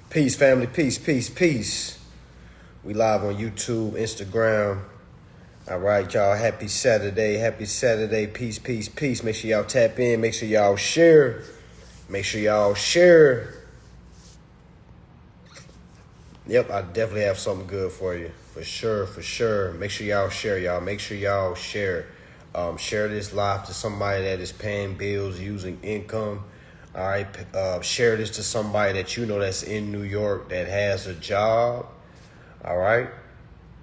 Peace, family. Peace, peace, peace. We live on YouTube, Instagram. All right, y'all. Happy Saturday. Happy Saturday. Peace, peace, peace. Make sure y'all tap in. Make sure y'all share. Make sure y'all share. Yep, I definitely have something good for you. For sure, for sure. Make sure y'all share, y'all. Make sure y'all share. Share this live to somebody that is paying bills, using income. All right, share this to somebody that you know that's in New York that has a job. All right,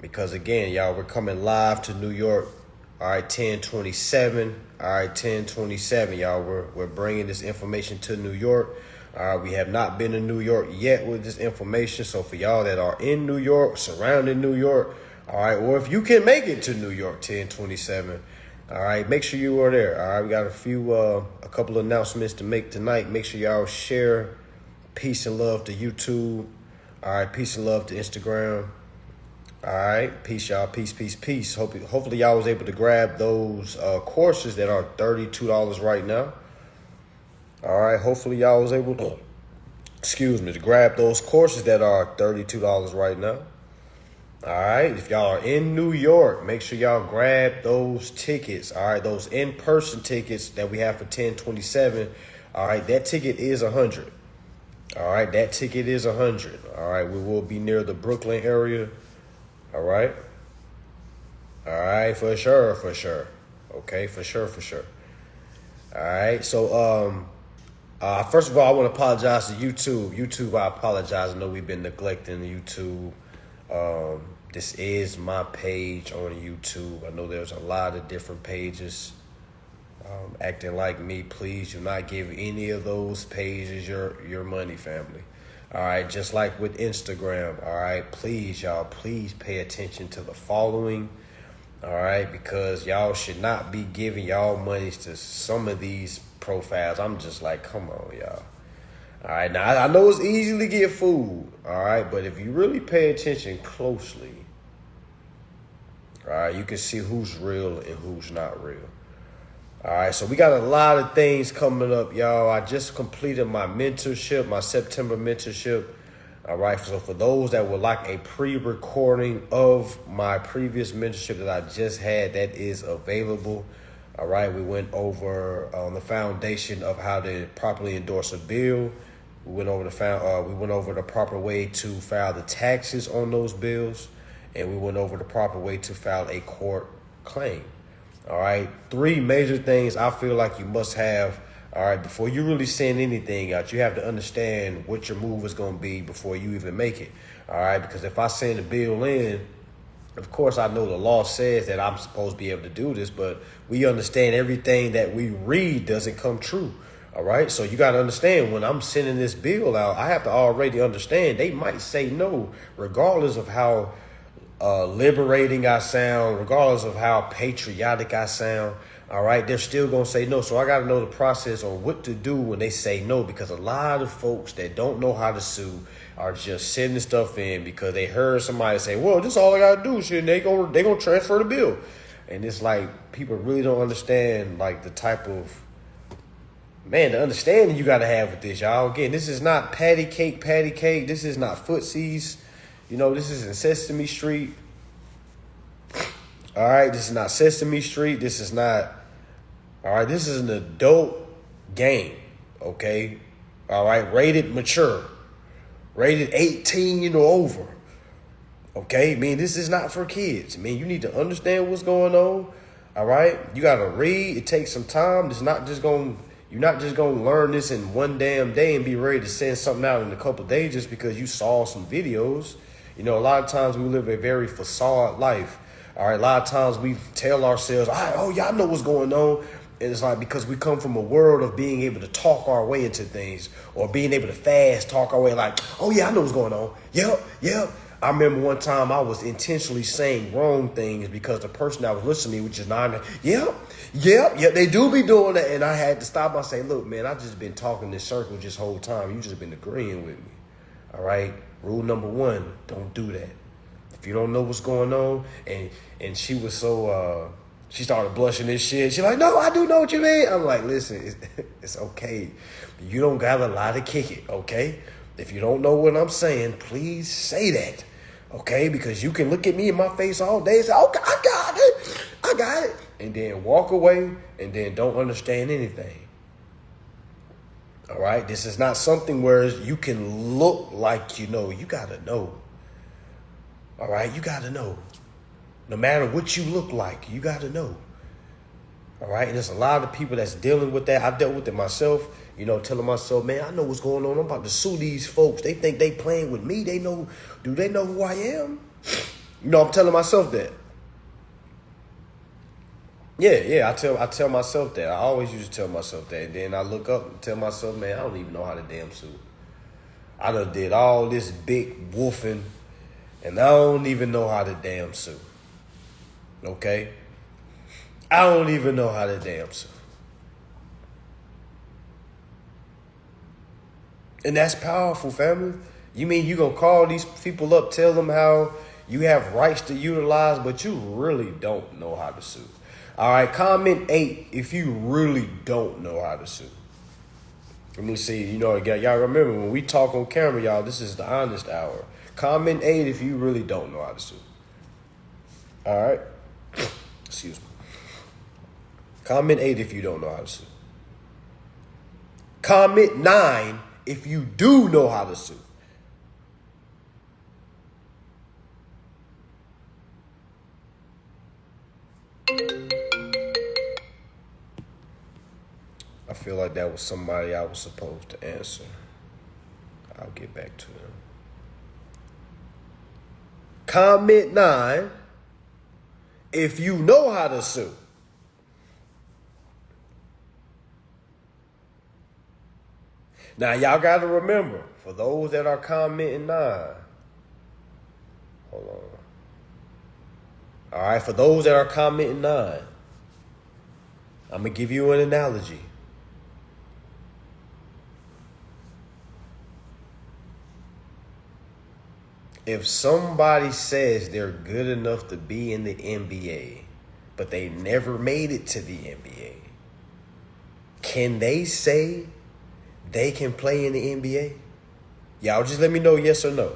because again, y'all, we're coming live to New York. All right, 10/27. All right, 10/27, y'all. We're bringing this information to New York. All right, we have not been to New York yet with this information. So for y'all that are in New York, surrounding New York, all right, or if you can make it to New York 10/27. All right, make sure you are there. All right, we got a couple of announcements to make tonight. Make sure y'all share. Peace and love to YouTube. All right, peace and love to Instagram. All right, peace, y'all. Peace, peace, peace. Hopefully y'all was able to grab those courses that are $32 right now. All right, hopefully y'all was able to, to grab those courses that are $32 right now. All right, if y'all are in New York, make sure y'all grab those tickets. All right, those in-person tickets that we have for 10/27. All right, that ticket is $100. All right, that ticket is $100. All right, we will be near the Brooklyn area. All right. All right, for sure, for sure. Okay, for sure, for sure. All right, so first of all, I want to apologize to YouTube. YouTube, I apologize. I know we've been neglecting YouTube. This is my page on YouTube. I know there's a lot of different pages acting like me. Please do not give any of those pages your money, family. All right, just like with Instagram. All right, please, y'all, please pay attention to the following. All right, because y'all should not be giving y'all money to some of these profiles. I'm just like, come on, y'all. All right, now I know it's easy to get food, all right, but if you really pay attention closely, all right, you can see who's real and who's not real. All right, so we got a lot of things coming up, y'all. I just completed my mentorship, my September mentorship. All right, so for those that would like a pre-recording of my previous mentorship that I just had, that is available. All right, we went over on the foundation of how to properly endorse a bill. We went over the proper way to file the taxes on those bills, and we went over the proper way to file a court claim. All right, 3 major things I feel like you must have. All right, before you really send anything out, you have to understand what your move is going to be before you even make it. All right, because if I send a bill in, of course, I know the law says that I'm supposed to be able to do this, but we understand everything that we read doesn't come true. All right, so you got to understand when I'm sending this bill out, I have to already understand they might say no, regardless of how liberating I sound, regardless of how patriotic I sound. All right, they're still going to say no. So I got to know the process on what to do when they say no, because a lot of folks that don't know how to sue are just sending stuff in because they heard somebody say, well, this is all I got to do. Shit, they gonna transfer the bill. And it's like people really don't understand like the type of, the understanding you got to have with this, y'all. Again, this is not patty cake. This is not footsies. You know, this isn't Sesame Street. All right, this is not Sesame Street. This is not, all right, this is an adult game, okay? All right, rated mature, rated 18 or over, okay? This is not for kids. You need to understand what's going on, all right? You got to read. It takes some time. You're not just going to learn this in one damn day and be ready to send something out in a couple of days just because you saw some videos. You know, a lot of times we live a very facade life. All right, a lot of times we tell ourselves, oh, y'all know what's going on. And it's like because we come from a world of being able to talk our way into things or being able to fast talk our way like, oh, yeah, I know what's going on. Yep. I remember one time I was intentionally saying wrong things because the person that was listening to me was just nodding. Yep, they do be doing that. And I had to stop and say, look, man, I just been talking this circle this whole time. You just been agreeing with me. All right. Rule number one, don't do that. If you don't know what's going on, and she was so she started blushing and shit. She's like, no, I do know what you mean. I'm like, listen, it's okay. You don't got a lot to kick it, okay? If you don't know what I'm saying, please say that, okay? Because you can look at me in my face all day and say, okay, I got it. And then walk away and then don't understand anything. All right? This is not something where you can look like you know. You got to know. All right? You got to know. No matter what you look like, you got to know. All right? And there's a lot of people that's dealing with that. I dealt with it myself, telling myself, man, I know what's going on. I'm about to sue these folks. They think they playing with me. Do they know who I am? I'm telling myself that. Yeah, I tell myself that. I always used to tell myself that. And then I look up and tell myself, man, I don't even know how to damn sue. I done did all this big woofing, and I don't even know how to damn sue. Okay? I don't even know how to damn sue. And that's powerful, family. You mean you gonna call these people up, tell them how you have rights to utilize, but you really don't know how to sue. All right, comment 8 if you really don't know how to sue. Let me see, y'all remember when we talk on camera, y'all, this is the honest hour. Comment 8 if you really don't know how to sue. All right? Excuse me. Comment 8 if you don't know how to sue. Comment 9 if you do know how to sue. I feel like that was somebody I was supposed to answer. I'll get back to them. Comment 9 if you know how to sue. Now, y'all got to remember, for those that are commenting 9, hold on. All right, for those that are commenting 9, I'm going to give you an analogy. If somebody says they're good enough to be in the NBA, but they never made it to the NBA, can they say they can play in the NBA? Y'all just let me know yes or no.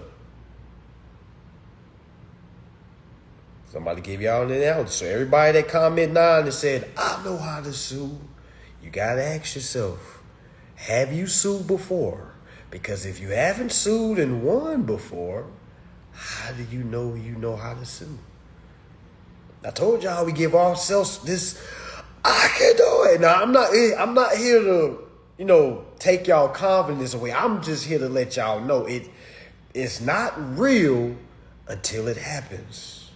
Somebody give y'all an analogy. So everybody that comment 9 and said, I know how to sue, you got to ask yourself, have you sued before? Because if you haven't sued and won before, how do you know how to sue? I told y'all we give ourselves this, I can do it. Now, I'm not here to, take y'all confidence away. I'm just here to let y'all know it's not real until it happens.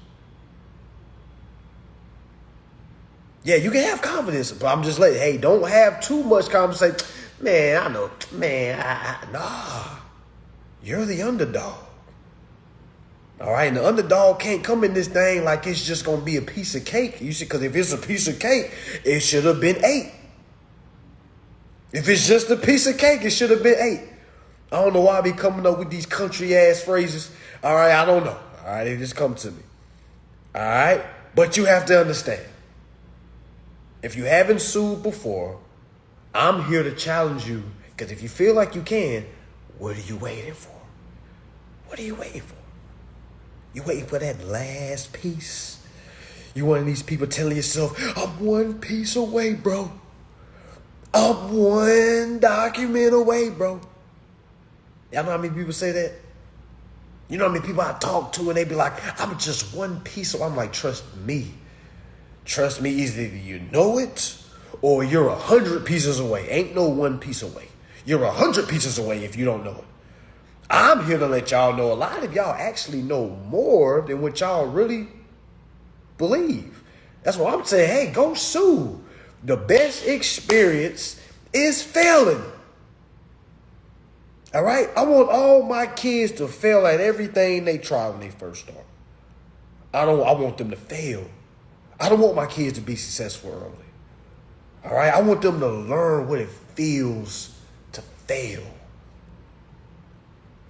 Yeah, you can have confidence, but I'm just letting, hey, don't have too much confidence. Say, man, I know, man, nah, you're the underdog. All right, and the underdog can't come in this thing like it's just going to be a piece of cake. You see, because if it's a piece of cake, it should have been 8. If it's just a piece of cake, it should have been 8. I don't know why I be coming up with these country-ass phrases. All right, I don't know. All right, they just come to me. All right, but you have to understand. If you haven't sued before, I'm here to challenge you. Because if you feel like you can, what are you waiting for? What are you waiting for? You waiting for that last piece? You one of these people telling yourself, I'm one piece away, bro. I'm one document away, bro. Y'all know how many people say that? You know how many people I talk to and they be like, I'm just one piece away. I'm like, trust me. Trust me, either you know it or you're 100 pieces away. Ain't no one piece away. You're 100 pieces away if you don't know it. I'm here to let y'all know a lot of y'all actually know more than what y'all really believe. That's why I'm saying, hey, go sue. The best experience is failing. All right? I want all my kids to fail at everything they try when they first start. I want them to fail. I don't want my kids to be successful early. All right? I want them to learn what it feels to fail.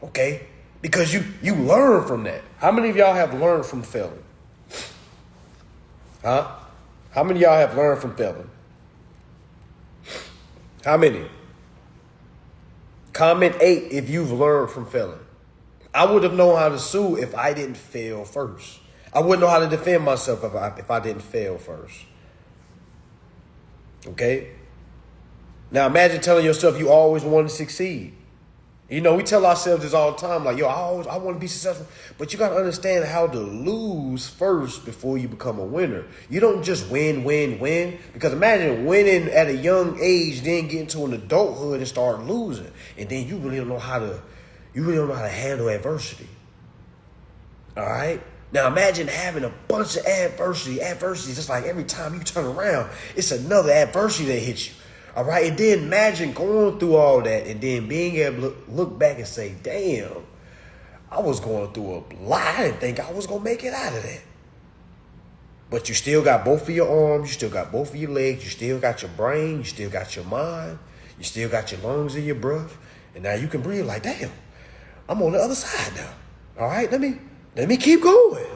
Okay? Because you learn from that. How many of y'all have learned from failing? Huh? How many of y'all have learned from failing? How many? Comment 8 if you've learned from failing. I would have known how to sue if I didn't fail first. I wouldn't know how to defend myself if I didn't fail first. Okay? Now imagine telling yourself you always want to succeed. You know, we tell ourselves this all the time, like, yo, I want to be successful. But you got to understand how to lose first before you become a winner. You don't just win. Because imagine winning at a young age, then get into an adulthood and start losing. And then you really don't know how to handle adversity. All right? Now imagine having a bunch of adversity. Adversity is just like every time you turn around, it's another adversity that hits you. All right, and then imagine going through all that and then being able to look back and say, damn, I was going through a lot. I didn't think I was going to make it out of that. But you still got both of your arms. You still got both of your legs. You still got your brain. You still got your mind. You still got your lungs and your breath. And now you can breathe like, damn, I'm on the other side now. All right, let me keep going.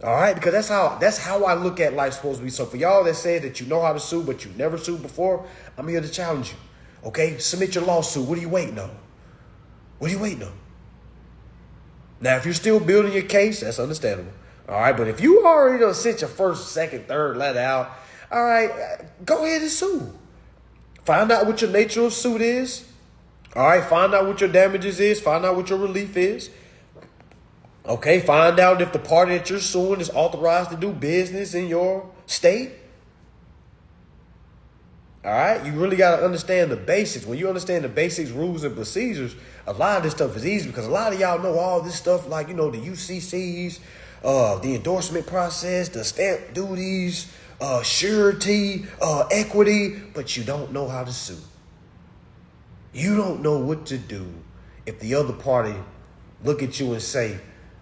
All right, because that's how I look at life supposed to be. So for y'all that say that you know how to sue, but you never sued before, I'm here to challenge you. Okay, submit your lawsuit. What are you waiting on? What are you waiting on? Now, if you're still building your case, that's understandable. All right, but if you already done sent your first, second, third letter out, all right, go ahead and sue. Find out what your nature of suit is. All right, find out what your damages is. Find out what your relief is. Okay, find out if the party that you're suing is authorized to do business in your state. All right, you really got to understand the basics. When you understand the basics, rules, and procedures, a lot of this stuff is easy because a lot of y'all know all this stuff like, you know, the UCCs, the endorsement process, the stamp duties, surety, equity, but you don't know how to sue. You don't know what to do if the other party look at you and say,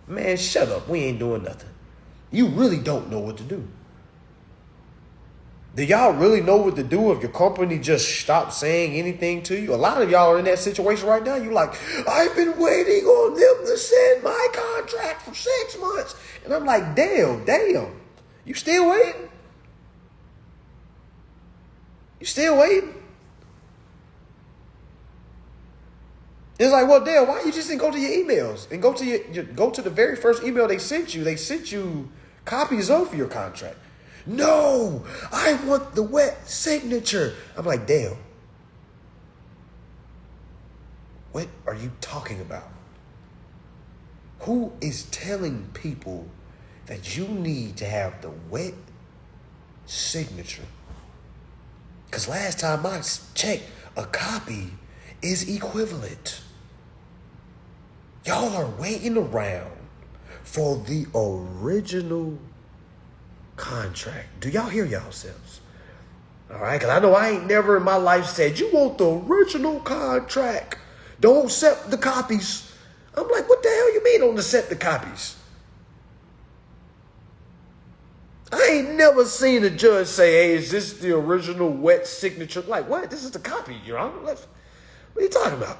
man, shut up. We ain't doing nothing. You really don't know what to do. Do y'all really know what to do if your company just stopped saying anything to you? A lot of y'all are in that situation right now. You're like, I've been waiting on them to send my contract for 6 months. And I'm like, damn. You still waiting? You still waiting? It's like, well, Dale, why you just didn't go to your emails and go to the very first email they sent you? They sent you copies of your contract. No, I want the wet signature. I'm like, Dale, what are you talking about? Who is telling people that you need to have the wet signature? Because last time I checked, a copy is equivalent. Y'all are waiting around for the original contract. Do y'all hear yourselves? All right, because I know I ain't never in my life said, you want the original contract. Don't accept the copies. I'm like, what the hell you mean don't accept the copies? I ain't never seen a judge say, hey, is this the original wet signature? Like, what? This is the copy, Your Honor. What are you talking about?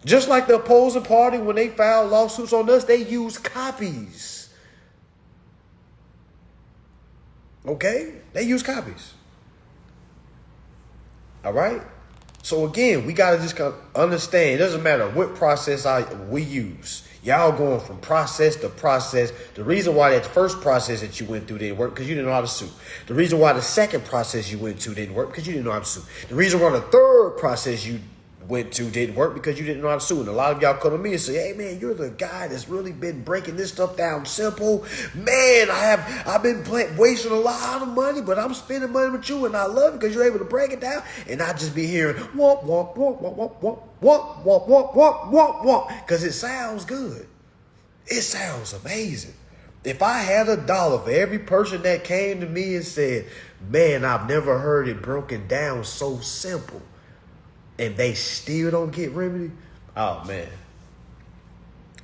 Just like the opposing party, when they file lawsuits on us, they use copies. Okay? They use copies. All right? So again, we got to just understand, it doesn't matter what process we use. Y'all going from process to process. The reason why that first process that you went through didn't work because you didn't know how to sue. The reason why the second process you went to didn't work because you didn't know how to sue. The reason why the third process you went to didn't work because you didn't know how to sue. And a lot of y'all come to me and say, hey man, you're the guy that's really been breaking this stuff down simple. Man, I've been wasting a lot of money, but I'm spending money with you and I love it because you're able to break it down. And I just be hearing womp, womp, womp, womp, womp, womp, womp, womp, womp, womp, womp, womp, because it sounds good. It sounds amazing. If I had $1 for every person that came to me and said, man, I've never heard it broken down so simple, and they still don't get remedy, oh man,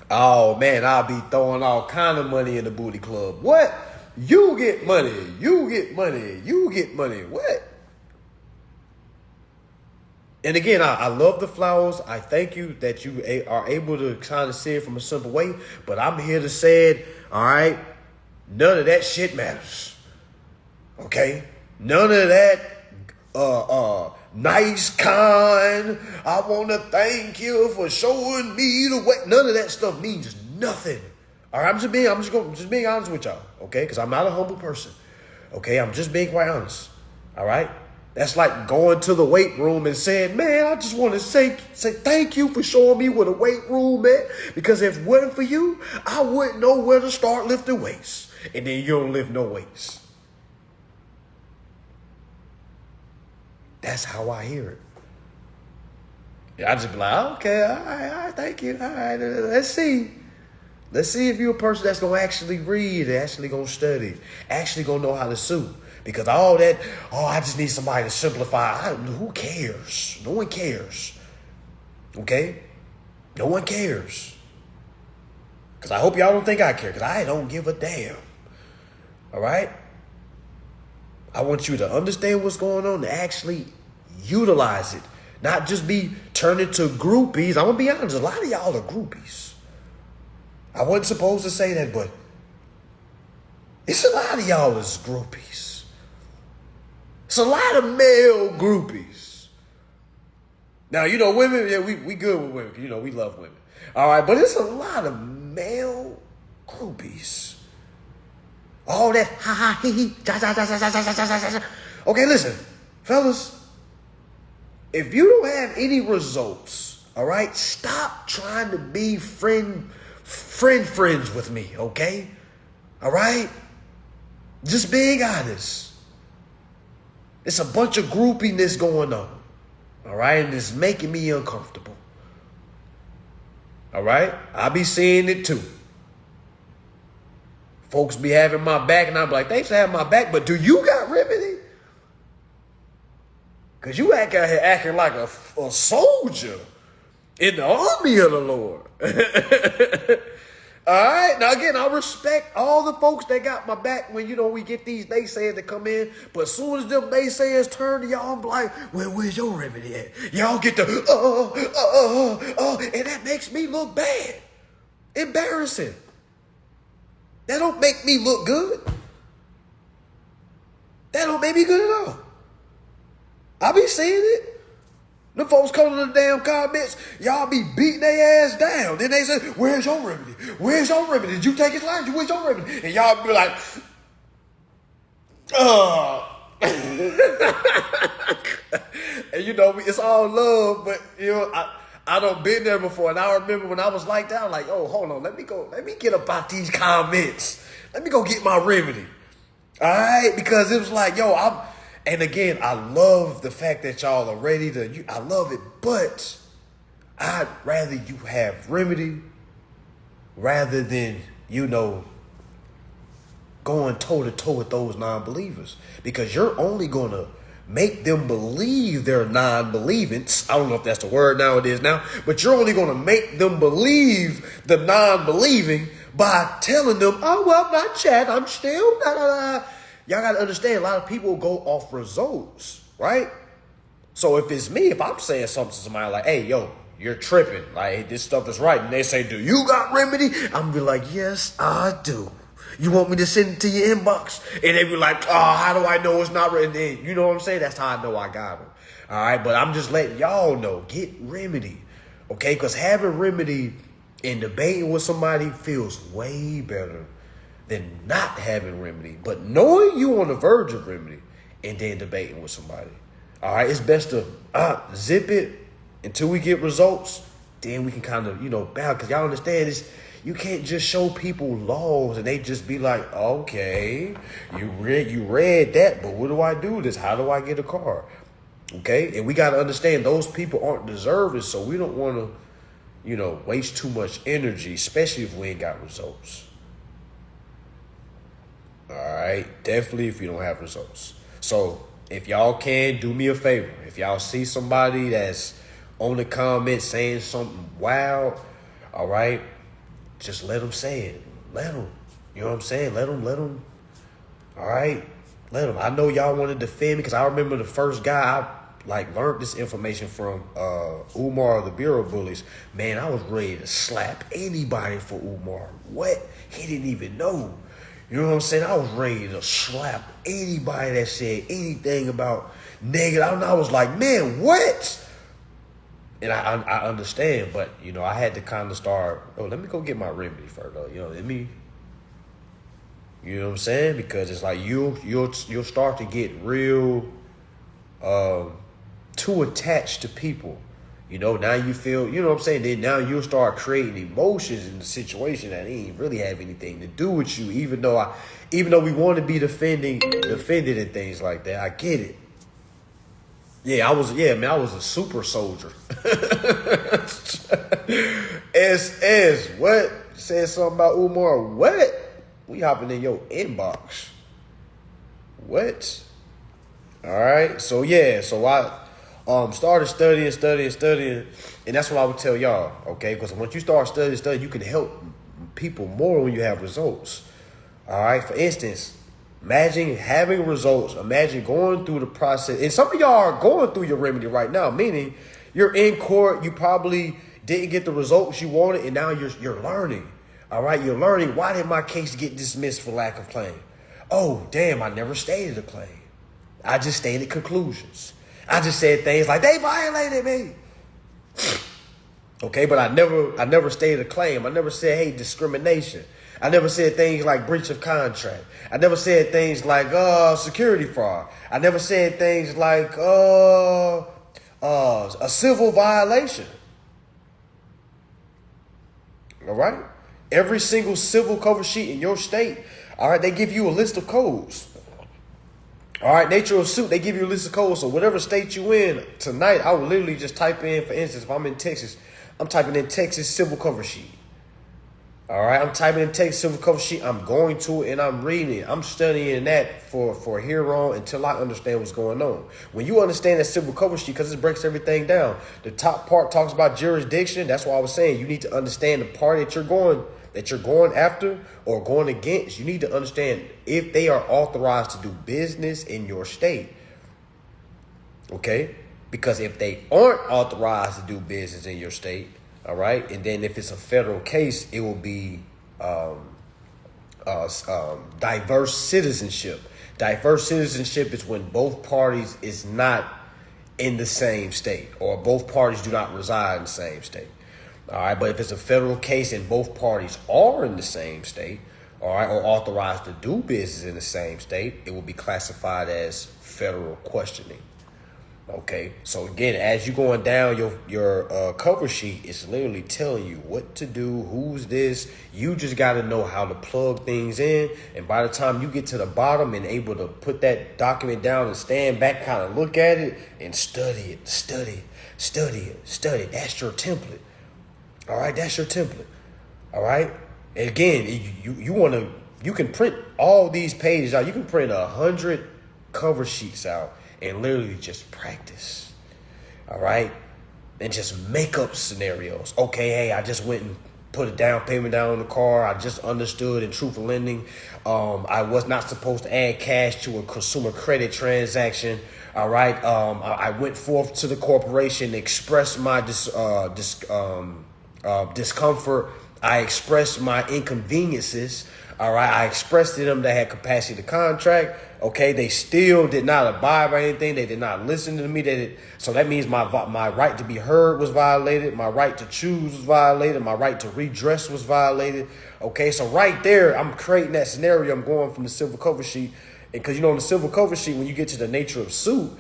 I'll be throwing all kind of money in the booty club. What? You get money. You get money. You get money. What? And again, I love the flowers. I thank you that you are able to kind of see it from a simple way. But I'm here to say it, all right? None of that shit matters. Okay? None of that nice, kind, I want to thank you for showing me the way. None of that stuff means nothing. All right? I'm just being honest with y'all. Okay? Because I'm not a humble person. Okay? I'm just being quite honest. All right? That's like going to the weight room and saying, man, I just want to say thank you for showing me where the weight room at. Because if it wasn't for you, I wouldn't know where to start lifting weights. And then you don't lift no weights. That's how I hear it. Yeah, I just be like, okay, all right, thank you. All right, let's see. Let's see if you're a person that's going to actually read, actually going to study, actually going to know how to sue. Because all that, I just need somebody to simplify. Who cares? No one cares. Okay? No one cares. Because I hope y'all don't think I care. Because I don't give a damn. All right? I want you to understand what's going on and actually utilize it. Not just be turned into groupies. I'm going to be honest. A lot of y'all are groupies. I wasn't supposed to say that, but it's a lot of y'all is groupies. It's a lot of male groupies. Now, women, yeah, we good with women. We love women. All right, but it's a lot of male groupies. All that ha ha he he da da da da da da da da. Okay, listen, fellas. If you don't have any results, all right, stop trying to be friends with me, okay? All right? Just being honest. It's a bunch of groupiness going on, all right? And it's making me uncomfortable, all right? I be seeing it too. Folks be having my back, and I'm like, thanks for having my back, but do you got remedy? Because you acting like a soldier in the army of the Lord. All right. Now, again, I respect all the folks that got my back when, we get these naysayers that come in. But as soon as them naysayers turn to y'all, I'm like, where's your remedy at? Y'all get the, and that makes me look bad. Embarrassing. That don't make me look good. That don't make me good at all. I be seeing it. Them folks come to the damn comments, y'all be beating their ass down. Then they say, where's your remedy? Where's your remedy? Did you take his life? Where's your remedy? And y'all be like, and it's all love, but I done been there before. And I remember when I was like that, I was like, oh, hold on, let me get about these comments. Let me go get my remedy. All right? Because it was like, and again, I love the fact that y'all are ready to, I love it, but I'd rather you have remedy rather than, going toe-to-toe with those non-believers. Because you're only going to make them believe they're non-believants. I don't know if that's the word nowadays now, but you're only going to make them believe the non-believing by telling them, oh, well, I'm not Chad, I'm still, da, da, da. Y'all got to understand, a lot of people go off results, right? So if I'm saying something to somebody like, hey, you're tripping, like this stuff is right, and they say, do you got remedy? I'm be like, yes, I do. You want me to send it to your inbox? And they be like, oh, how do I know it's not remedy? You know what I'm saying? That's how I know I got them. All right, but I'm just letting y'all know, get remedy, okay? Because having remedy and debating with somebody feels way better than not having remedy. But knowing you on the verge of remedy and then debating with somebody. All right, it's best to zip it until we get results. Then we can kind of, bow. Because y'all understand this. You can't just show people laws and they just be like, okay, you read that, but what do I do with this? How do I get a car? Okay, and we got to understand those people aren't deserving, so we don't want to, waste too much energy, especially if we ain't got results. All right, definitely if you don't have results. So if y'all can, do me a favor. If y'all see somebody that's on the comment saying something wild, all right, just let them say it. Let them. You know what I'm saying? Let them. All right, let them. I know y'all want to defend me because I remember the first guy learned this information from Umar the Bureau Bullies, man, I was ready to slap anybody for Umar. What? He didn't even know. You know what I'm saying? I was ready to slap anybody that said anything about negative. I was like, man, what? And I understand, but, you know, I had to kind of start, let me go get my remedy first, though. You know, you know what I'm saying? Because it's like you'll start to get real too attached to people. You know, now you feel, you know what I'm saying? Then now you'll start creating emotions in the situation that ain't really have anything to do with you, even though we want to be defended and things like that. I get it. Yeah, I was a super soldier. SS, what? Said something about Umar, what? We hopping in your inbox. What? All right. So yeah, so I started studying, and that's what I would tell y'all, okay? Because once you start studying, you can help people more when you have results. All right. For instance, imagine having results. Imagine going through the process, and some of y'all are going through your remedy right now. Meaning, you're in court. You probably didn't get the results you wanted, and now you're learning. All right, you're learning. Why did my case get dismissed for lack of claim? Oh, damn, I never stated a claim. I just stated conclusions. I just said things like, they violated me. Okay, but I never stated a claim. I never said, hey, discrimination. I never said things like breach of contract. I never said things like security fraud. I never said things like a civil violation. All right? Every single civil cover sheet in your state, all right, they give you a list of codes. All right, nature of suit, they give you a list of codes. So whatever state you in tonight, I will literally just type in, for instance, if I'm in Texas, I'm typing in Texas civil cover sheet. All right, I'm typing in Texas civil cover sheet. I'm going to it and I'm reading it. I'm studying that for here on until I understand what's going on. When you understand that civil cover sheet, because it breaks everything down. The top part talks about jurisdiction. That's why I was saying you need to understand the part that you're going after or going against. You need to understand if they are authorized to do business in your state. Okay? Because if they aren't authorized to do business in your state, all right, and then if it's a federal case, it will be diverse citizenship. Diverse citizenship is when both parties is not in the same state or both parties do not reside in the same state. All right, but if it's a federal case and both parties are in the same state, all right, or authorized to do business in the same state, it will be classified as federal questioning. Okay, so again, as you're going down your cover sheet, it's literally telling you what to do, who's this. You just got to know how to plug things in. And by the time you get to the bottom and able to put that document down and stand back, kind of look at it and study it. That's your template. All right, that's your template. All right. And again, you can print all these pages out. You can print 100 cover sheets out and literally just practice. All right. And just make up scenarios. Okay, hey, I just went and put a down payment down on the car. I just understood in truthful lending, I was not supposed to add cash to a consumer credit transaction. All right. I went forth to the corporation, expressed my discomfort. I expressed my inconveniences. All right. I expressed to them that I had capacity to contract. Okay. They still did not abide by anything. They did not listen to me. So that means my right to be heard was violated. My right to choose was violated. My right to redress was violated. Okay. So right there, I'm creating that scenario. I'm going from the civil cover sheet. And because, on the civil cover sheet, when you get to the nature of suit,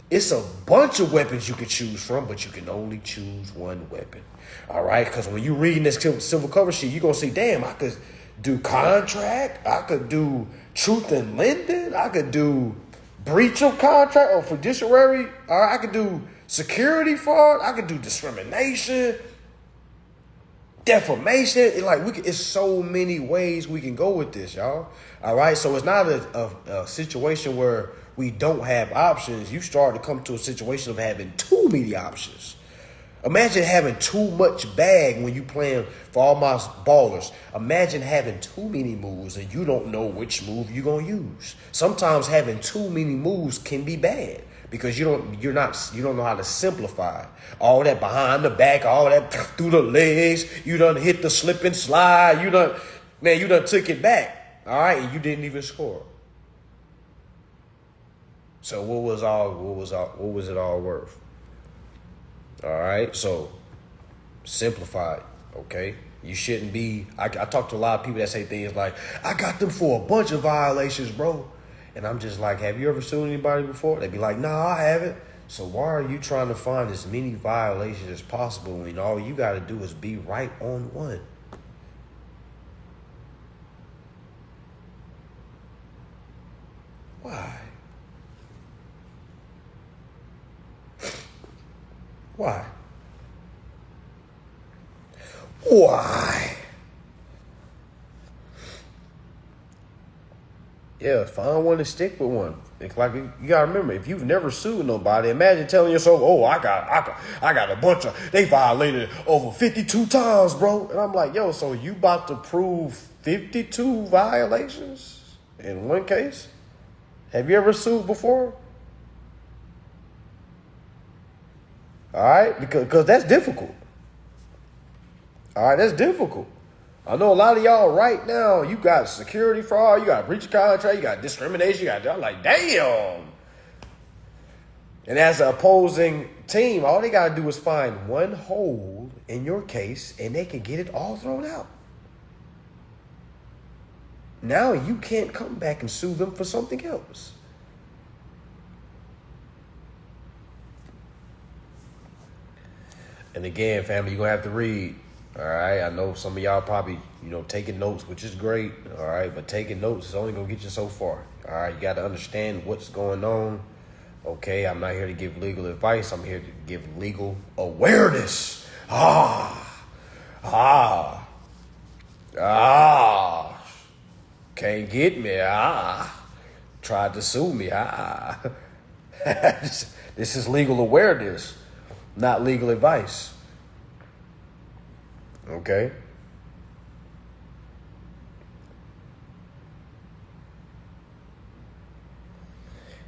it's a bunch of weapons you can choose from, but you can only choose one weapon. All right. Because when you're reading this civil cover sheet, you're going to see, damn, I could do contract. I could do truth in lending. I could do breach of contract or fiduciary. Or I could do security fraud. I could do discrimination, defamation. It's so many ways we can go with this, y'all. All right. So it's not a situation where we don't have options. You start to come to a situation of having too many options. Imagine having too much bag when you playing for all my ballers. Imagine having too many moves and you don't know which move you're going to use. Sometimes having too many moves can be bad because you don't know how to simplify. All that behind the back, all that through the legs, you done hit the slip and slide, you done took it back. All right, and you didn't even score. So what was it all worth? All right, so simplify it, okay? You shouldn't be. I talk to a lot of people that say things like, I got them for a bunch of violations, bro. And I'm just like, have you ever sued anybody before? They'd be like, nah, I haven't. So why are you trying to find as many violations as possible when all you got to do is be right on one? Why? Why? Why? Yeah, find one and stick with one. It's like you gotta remember, if you've never sued nobody, imagine telling yourself, "Oh, I got a bunch of they violated over 52 times, bro." And I'm like, "Yo, so you about to prove 52 violations in one case? Have you ever sued before?" All right, because that's difficult. All right, that's difficult. I know a lot of y'all right now, you got security fraud, you got breach of contract, you got discrimination, I'm like, damn. And as an opposing team, all they got to do is find one hole in your case and they can get it all thrown out. Now you can't come back and sue them for something else. And again, family, you're going to have to read. All right, I know some of y'all probably, taking notes, which is great. All right, but taking notes is only going to get you so far. All right, you got to understand what's going on. Okay, I'm not here to give legal advice. I'm here to give legal awareness. Can't get me. Tried to sue me. This is legal awareness, not legal advice. Okay.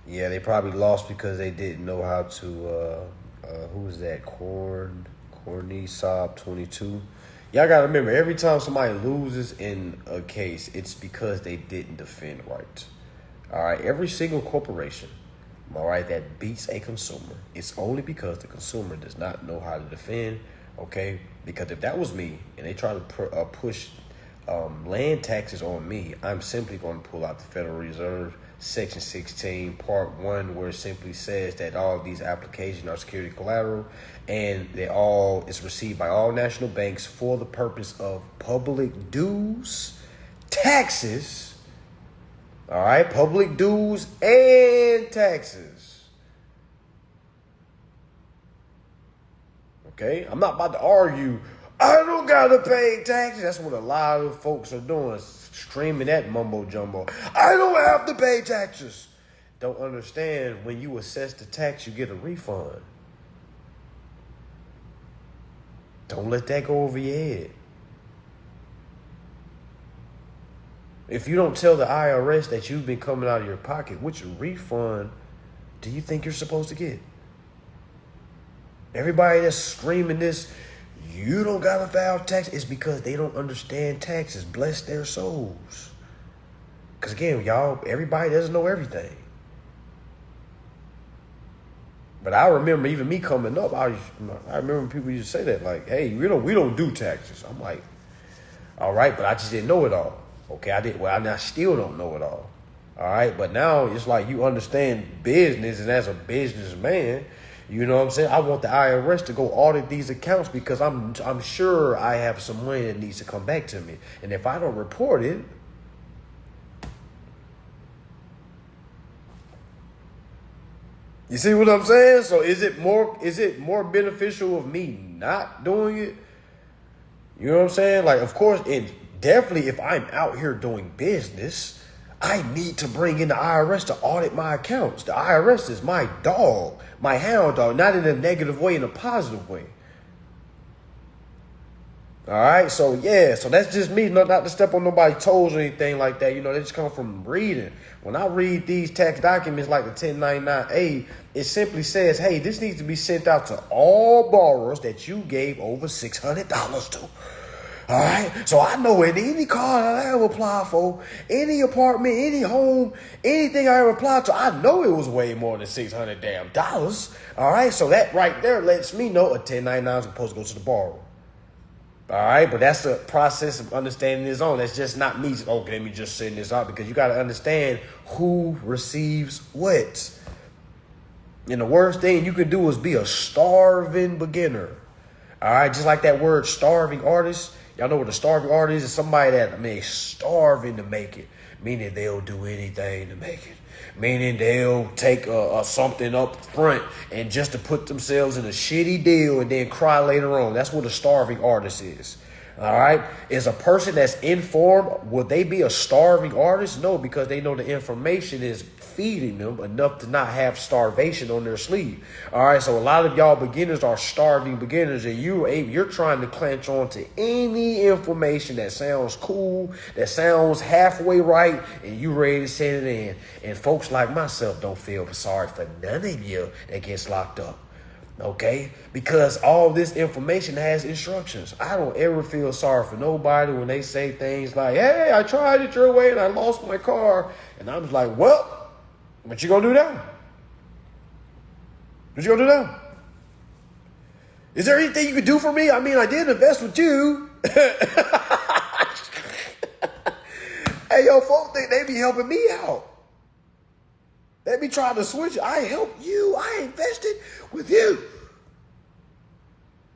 Yeah, they probably lost because they didn't know how to. Who was that? Corny Sob 22. Y'all gotta remember, every time somebody loses in a case, it's because they didn't defend right. All right, every single corporation, all right, that beats a consumer, it's only because the consumer does not know how to defend. Okay, because if that was me and they try to push land taxes on me, I'm simply going to pull out the Federal Reserve Section 16, Part 1, where it simply says that all of these applications are security collateral and it's received by all national banks for the purpose of public dues, taxes, all right, public dues and taxes. Okay, I'm not about to argue, I don't gotta pay taxes. That's what a lot of folks are doing, screaming that mumbo jumbo. I don't have to pay taxes. Don't understand, when you assess the tax, you get a refund. Don't let that go over your head. If you don't tell the IRS that you've been coming out of your pocket, which refund do you think you're supposed to get? Everybody that's screaming this, you don't gotta file tax, is because they don't understand taxes. Bless their souls. Because again, y'all, everybody doesn't know everything. But I remember even me coming up, I remember people used to say that, like, hey, we don't do taxes. I'm like, all right, but I just didn't know it all. Okay, I still don't know it all. All right, but now it's like you understand business, and as a businessman, you know what I'm saying? I want the IRS to go audit these accounts because I'm sure I have some money that needs to come back to me. And if I don't report it, you see what I'm saying? So is it more beneficial of me not doing it? You know what I'm saying? Like, of course, and definitely if I'm out here doing business, I need to bring in the IRS to audit my accounts. The IRS is my dog, my hound dog, not in a negative way, in a positive way. All right, so yeah, so that's just me, not to step on nobody's toes or anything like that. You know, they just come from reading. When I read these tax documents like the 1099A, it simply says, hey, this needs to be sent out to all borrowers that you gave over $600 to. All right, so I know in any car that I ever applied for, any apartment, any home, anything I ever applied to, I know it was way more than $600 damn dollars. All right, so that right there lets me know a 1099 is supposed to go to the borrower. All right, but that's the process of understanding his own. That's just not me. Okay, let me just send this out, because you got to understand who receives what. And the worst thing you can do is be a starving beginner. All right, just like that word starving artist. Y'all know what a starving artist is? Somebody that, starving to make it. Meaning they'll do anything to make it. Meaning they'll take something up front and just to put themselves in a shitty deal and then cry later on. That's what a starving artist is. All right. Is a person that's informed, would they be a starving artist? No, because they know the information is feeding them enough to not have starvation on their sleeve. All right. So a lot of y'all beginners are starving beginners, and you're trying to clench on to any information that sounds cool, that sounds halfway right, and you ready to send it in. And folks like myself don't feel sorry for none of you that gets locked up. Okay, because all this information has instructions. I don't ever feel sorry for nobody when they say things like, hey, I tried it your way and I lost my car. And I'm just like, well, what you gonna do now? What you gonna do now? Is there anything you could do for me? I mean, I did invest with you. Hey, yo, folks think they be helping me out. They be trying to switch. I helped you. I invested with you.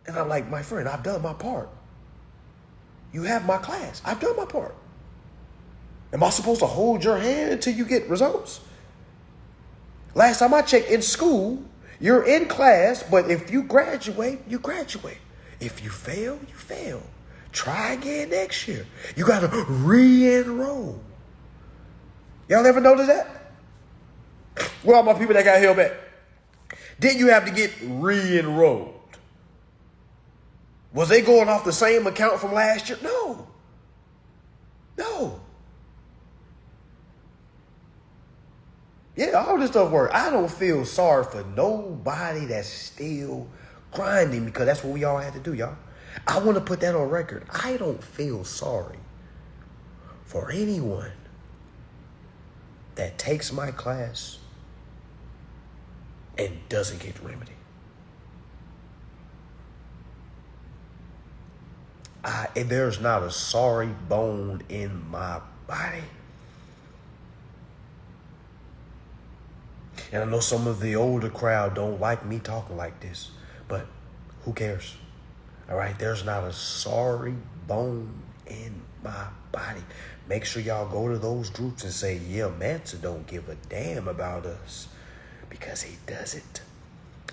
And I'm like, my friend, I've done my part. You have my class. I've done my part. Am I supposed to hold your hand until you get results? Last time I checked, in school, you're in class, but if you graduate, you graduate. If you fail, you fail. Try again next year. You got to re-enroll. Y'all ever notice that? Where are my people that got held back? Didn't you have to get re-enrolled? Was they going off the same account from last year? No. No. Yeah, all this stuff works. I don't feel sorry for nobody that's still grinding, because that's what we all had to do, y'all. I want to put that on record. I don't feel sorry for anyone that takes my class and doesn't get the remedy. And there's not a sorry bone in my body. And I know some of the older crowd don't like me talking like this, but who cares? All right, there's not a sorry bone in my body. Make sure y'all go to those groups and say, yeah, Mentor don't give a damn about us, because he doesn't.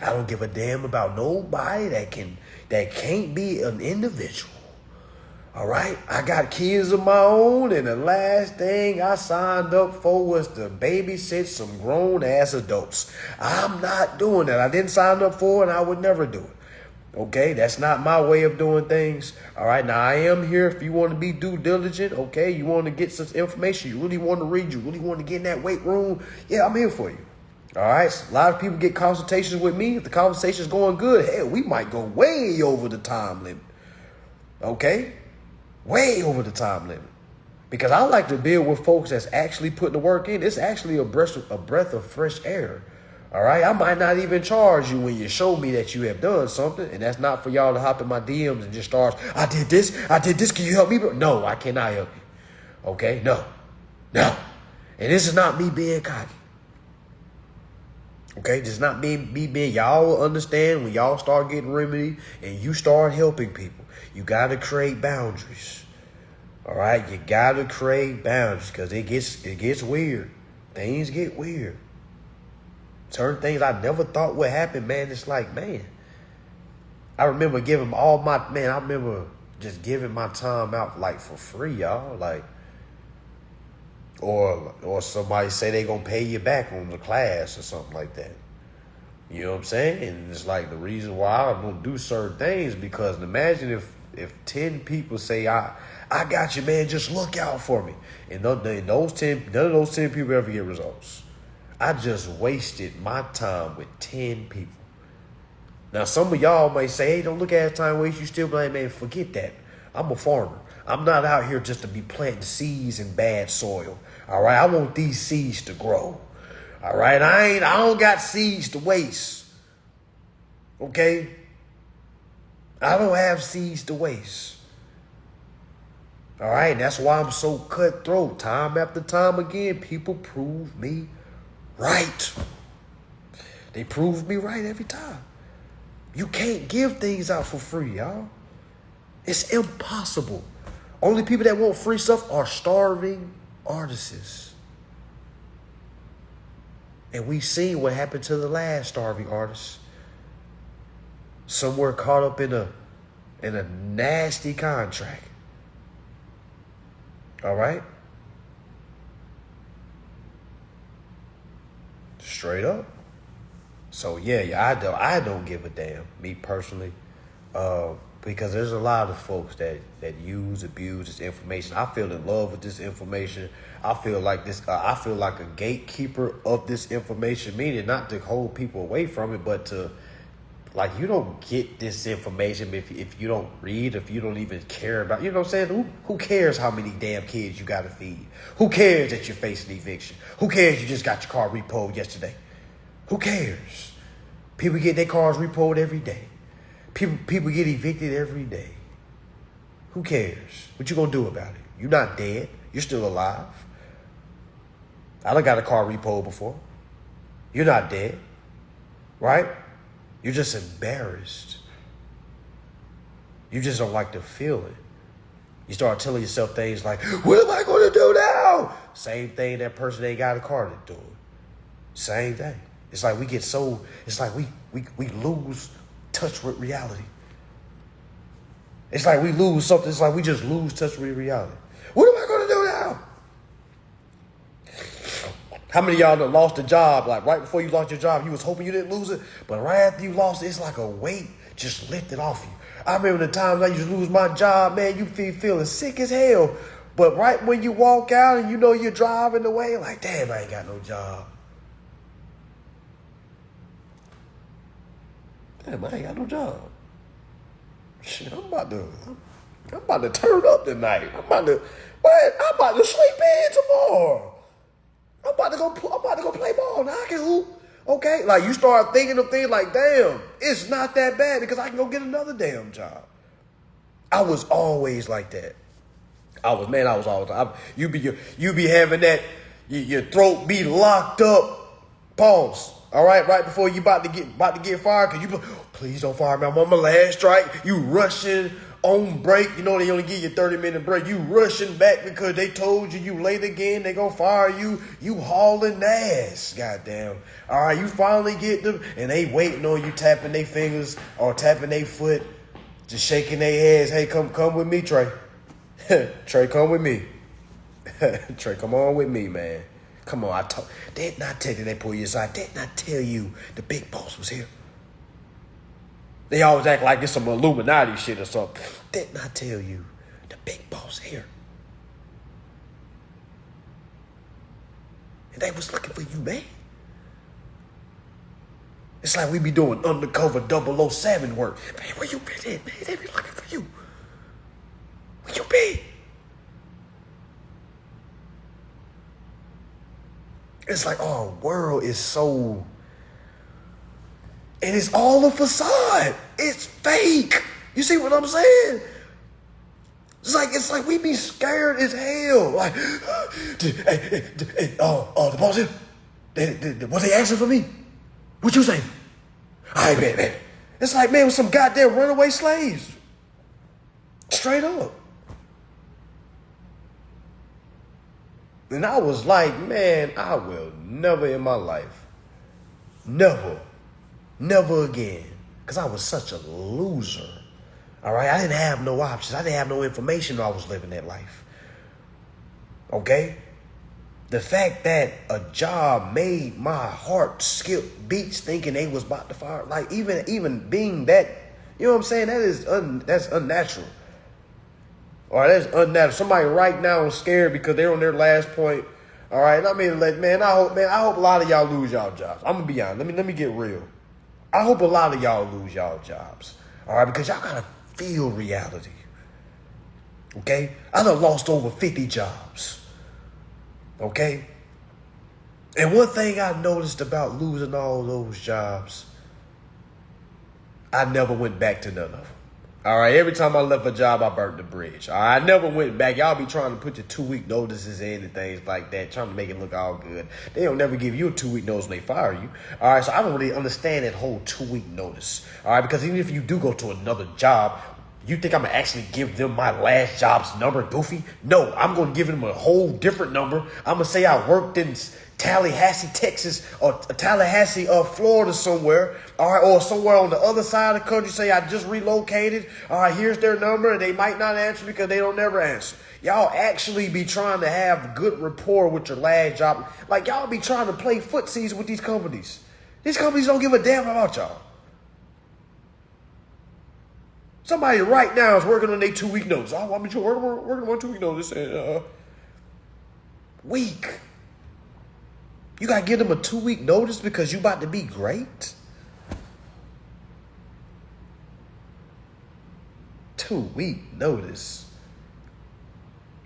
I don't give a damn about nobody that can't be an individual. All right, I got kids of my own, and the last thing I signed up for was to babysit some grown-ass adults. I'm not doing that. I didn't sign up for it, and I would never do it. Okay, that's not my way of doing things. All right, now I am here if you want to be due diligent. Okay, you want to get some information, you really want to read, you really want to get in that weight room. Yeah, I'm here for you. All right, so a lot of people get consultations with me. If the conversation's going good, hell, we might go way over the time limit. Okay? Way over the time limit. Because I like to deal with folks that's actually putting the work in. It's actually a breath of fresh air. All right? I might not even charge you when you show me that you have done something. And that's not for y'all to hop in my DMs and just start, I did this, can you help me? No, I cannot help you. Okay? No. And this is not me being cocky. Okay? This is not me being, y'all understand when y'all start getting remedy and you start helping people. You got to create boundaries. All right? You got to create boundaries, because it gets weird. Things get weird. Certain things I never thought would happen, man. It's like, man, I remember just giving my time out like for free, y'all. Like, or somebody say they gonna pay you back on the class or something like that. You know what I'm saying? And it's like, the reason why I don't do certain things, because imagine if 10 people say, I got you, man, just look out for me. And none of those 10 people ever get results. I just wasted my time with 10 people. Now, some of y'all may say, hey, don't look at it time waste. You still be like, man, forget that. I'm a farmer. I'm not out here just to be planting seeds in bad soil. All right, I want these seeds to grow. All right, I don't got seeds to waste. Okay? I don't have seeds to waste. All right, that's why I'm so cutthroat. Time after time again, people prove me right. They prove me right every time. You can't give things out for free, y'all. It's impossible. Only people that want free stuff are starving artists. And we've seen what happened to the last starving artist. Some were caught up in a nasty contract. All right? Straight up. So yeah, I don't give a damn, me personally, because there's a lot of folks that abuse this information. I feel in love with this information. I feel like a gatekeeper of this information, meaning not to hold people away from it, but to, like, you don't get this information if you don't read, if you don't even care about, you know what I'm saying? Who cares how many damn kids you got to feed? Who cares that you're facing eviction? Who cares you just got your car repoed yesterday? Who cares? People get their cars repoed every day. People get evicted every day. Who cares? What you gonna do about it? You're not dead. You're still alive. I done got a car repoed before. You're not dead, right? You're just embarrassed. You just don't like to feel it. You start telling yourself things like, what am I gonna do now? Same thing that person ain't got a car to do. Same thing. It's like we lose touch with reality. It's like we lose something. It's like we just lose touch with reality. What am I going to do now? How many of y'all that lost a job, like right before you lost your job, you was hoping you didn't lose it, but right after you lost it, it's like a weight just lifted off you. I remember the times I used to lose my job, man, you feeling sick as hell, but right when you walk out and you know you're driving away, like, damn, I ain't got no job. Damn, I ain't got no job. Shit, I'm about to turn up tonight. I'm about to sleep in tomorrow. I'm about to go play ball. Now I can hoop. Okay? Like, you start thinking of things like, damn, it's not that bad because I can go get another damn job. I was always like that. I was always. You be having that, your throat be locked up. Pause. All right, right before you about to get fired, cause you be, please don't fire me. I'm on my last strike. You rushing on break. You know they only give you 30-minute break. You rushing back because they told you late again. They gonna fire you. You hauling ass. Goddamn. All right, you finally get them, and they waiting on you, tapping their fingers or tapping their foot, just shaking their heads. Hey, come with me, Trey. Trey, come with me. Trey, come on with me, man. Come on, did not tell you they pull you aside. Did not tell you the big boss was here. They always act like it's some Illuminati shit or something. Did not tell you the big boss here. And they was looking for you, man. It's like we be doing undercover 007 work. Man, where you been at, man? They be looking for you. Where you been? It's like our world is so, and it's all a facade. It's fake. You see what I'm saying? It's like we be scared as hell. Like, the boss here, was they asking for me? What you say? I ain't man. It's like, man, with some goddamn runaway slaves. Straight up. And I was like, man, I will never in my life, never again, because I was such a loser. All right, I didn't have no options. I didn't have no information when I was living that life. Okay? The fact that a job made my heart skip beats thinking they was about to fire, like even being that, you know what I'm saying? That's unnatural. All right, that's unnatural. Somebody right now is scared because they're on their last point. All right, and I mean, like, I hope a lot of y'all lose y'all jobs. I'm gonna be honest. Let me get real. I hope a lot of y'all lose y'all jobs. All right, because y'all gotta feel reality. Okay, I done lost over 50 jobs. Okay, and one thing I noticed about losing all those jobs, I never went back to none of them. All right, every time I left a job, I burnt the bridge. All right, I never went back. Y'all be trying to put your 2-week notices in and things like that, trying to make it look all good. They don't never give you a 2-week notice when they fire you. All right, so I don't really understand that whole 2-week notice. All right, because even if you do go to another job, you think I'm going to actually give them my last job's number, Goofy? No, I'm going to give them a whole different number. I'm going to say I worked in Tallahassee, Texas, or Tallahassee, Florida somewhere, all right, or somewhere on the other side of the country. Say I just relocated. All right, here's their number, and they might not answer because they don't never answer. Y'all actually be trying to have good rapport with your last job. Like, y'all be trying to play footsies with these companies. These companies don't give a damn about y'all. Somebody right now is working on their 2-week notice. Oh, I mean, you're working on 2-week notice. And, week. You got to give them a 2-week notice because you about to be great? 2-week notice.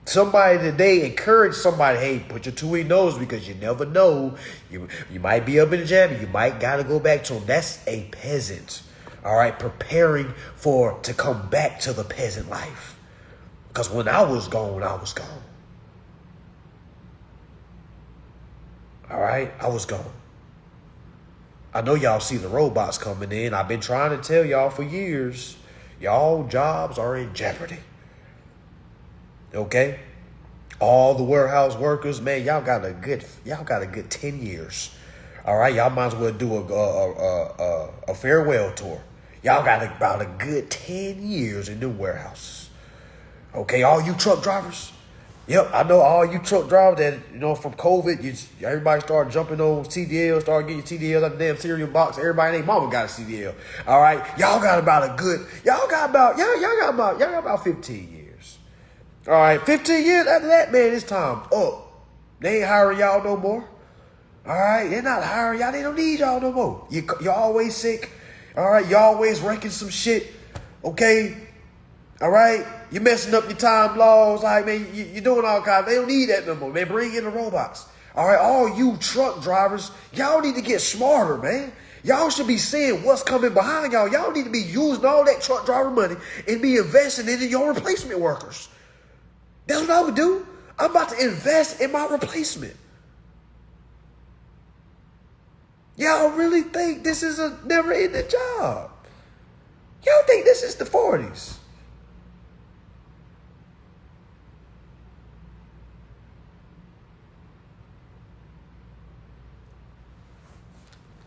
Somebody today encourage somebody, hey, put your 2-week notice because you never know. You might be up in the jam. You might got to go back to them. That's a peasant. All right, preparing to come back to the peasant life. Because when I was gone, I was gone. All right, I was gone. I know y'all see the robots coming in. I've been trying to tell y'all for years, y'all jobs are in jeopardy. Okay? All the warehouse workers, man, y'all got a good 10 years. All right, y'all might as well do a farewell tour. Y'all got about a good 10 years in the warehouses. Okay, all you truck drivers. Yep, I know all you truck drivers that, from COVID, everybody started jumping on CDL, started getting CDL out the damn cereal box. Everybody and their mama got a CDL. All right, y'all got about 15 years. All right, 15 years after that, man, it's time up. They ain't hiring y'all no more. All right, they're not hiring y'all. They don't need y'all no more. You're always sick. All right, you always wrecking some shit. Okay, all right, you messing up your time laws. Like, man, you're doing all kinds. They don't need that no more. Man, bring in the robots. All right, all you truck drivers, y'all need to get smarter, man. Y'all should be seeing what's coming behind y'all. Y'all need to be using all that truck driver money and be investing in your replacement workers. That's what I would do. I'm about to invest in my replacement. Y'all really think this is a never-ending job? Y'all think this is the 40s?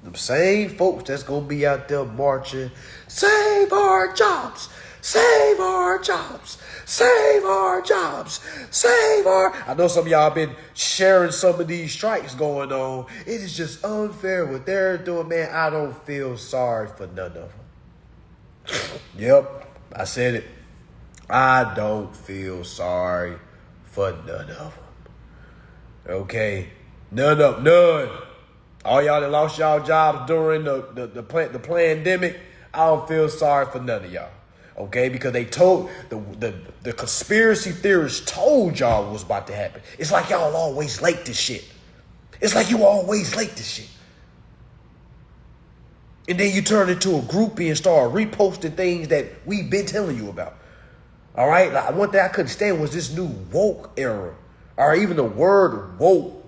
The same folks that's going to be out there marching, save our jobs, save our jobs, save our jobs, save our... I know some of y'all been sharing some of these strikes going on. It is just unfair what they're doing, man. I don't feel sorry for none of them. Yep, I said it. I don't feel sorry for none of them. Okay, none. All y'all that lost y'all jobs during the pandemic, I don't feel sorry for none of y'all. Okay, because they told the conspiracy theorists told y'all what was about to happen. It's like y'all always late to shit. It's like you always late to shit. And then you turn into a groupie and start reposting things that we've been telling you about. All right, like, one thing I couldn't stand was this new woke era, or even the word woke.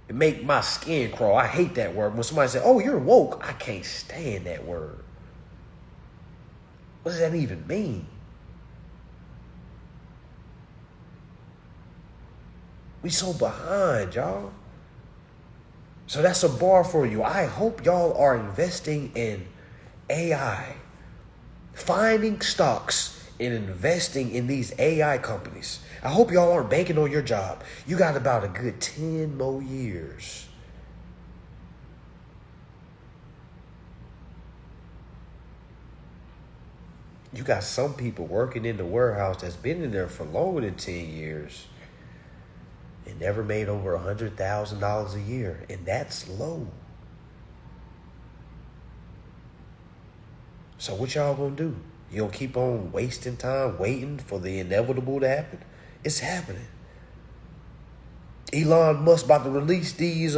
It make my skin crawl. I hate that word. When somebody say, "Oh, you're woke," I can't stand that word. What does that even mean? We so behind, y'all. So that's a bar for you. I hope y'all are investing in AI, finding stocks and investing in these AI companies. I hope y'all aren't banking on your job. You got about a good 10 more years. You got some people working in the warehouse that's been in there for longer than 10 years and never made over $100,000 a year. And that's low. So what y'all gonna do? You gonna keep on wasting time waiting for the inevitable to happen? It's happening. Elon Musk about to release these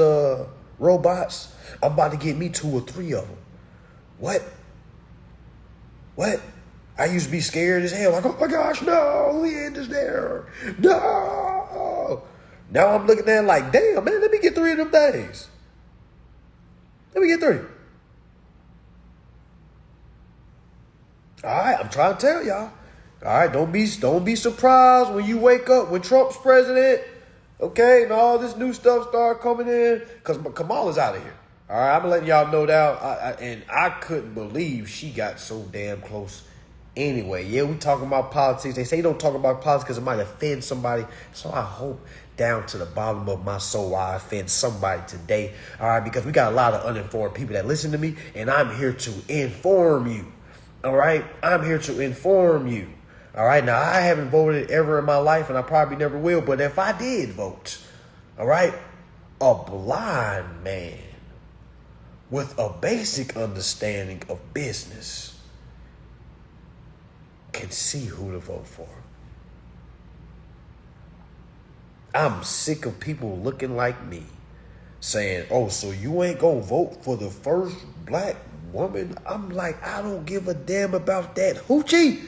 robots. I'm about to get me 2 or 3 of them. What? I used to be scared as hell. Like, oh my gosh, no, the end is there. No. Now I'm looking at it like, damn, man, let me get 3 of them things. Let me get 3. All right, I'm trying to tell y'all. All right, don't be surprised when you wake up when Trump's president, okay, and all this new stuff start coming in, because Kamala's out of here. All right, I'm letting y'all know that, and I couldn't believe she got so damn close. Anyway, yeah, we talking about politics. They say you don't talk about politics because it might offend somebody. So I hope down to the bottom of my soul I offend somebody today. All right, because we got a lot of uninformed people that listen to me, and I'm here to inform you. All right, I'm here to inform you. All right, now I haven't voted ever in my life, and I probably never will. But if I did vote, all right, a blind man with a basic understanding of business can see who to vote for. I'm sick of people looking like me saying, oh, so you ain't gonna vote for the first black woman? I'm like, I don't give a damn about that hoochie.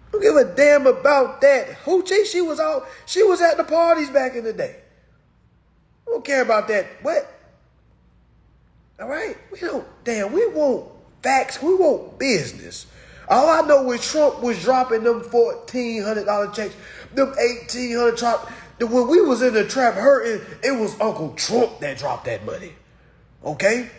I don't give a damn about that hoochie. She was at the parties back in the day. I don't care about that. What? All right? We want facts. We want business. All I know is Trump was dropping them $1,400 checks, them $1,800 chop. When we was in the trap hurting, it was Uncle Trump that dropped that money. Okay?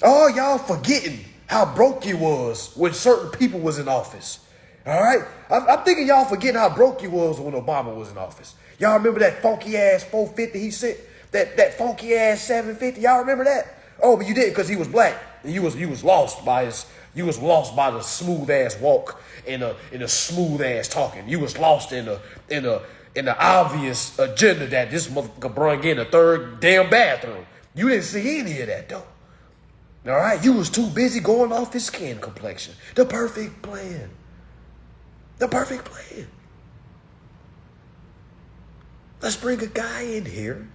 Oh, y'all forgetting how broke you was when certain people was in office. All right? I'm thinking y'all forgetting how broke you was when Obama was in office. Y'all remember that funky ass 450 he sent? That funky ass 750? Y'all remember that? Oh, but you didn't because he was black. And you was lost by the smooth ass walk and the smooth ass talking. You was lost in the obvious agenda that this motherfucker brought in a third damn bathroom. You didn't see any of that though. All right, you was too busy going off his skin complexion. The perfect plan. The perfect plan. Let's bring a guy in here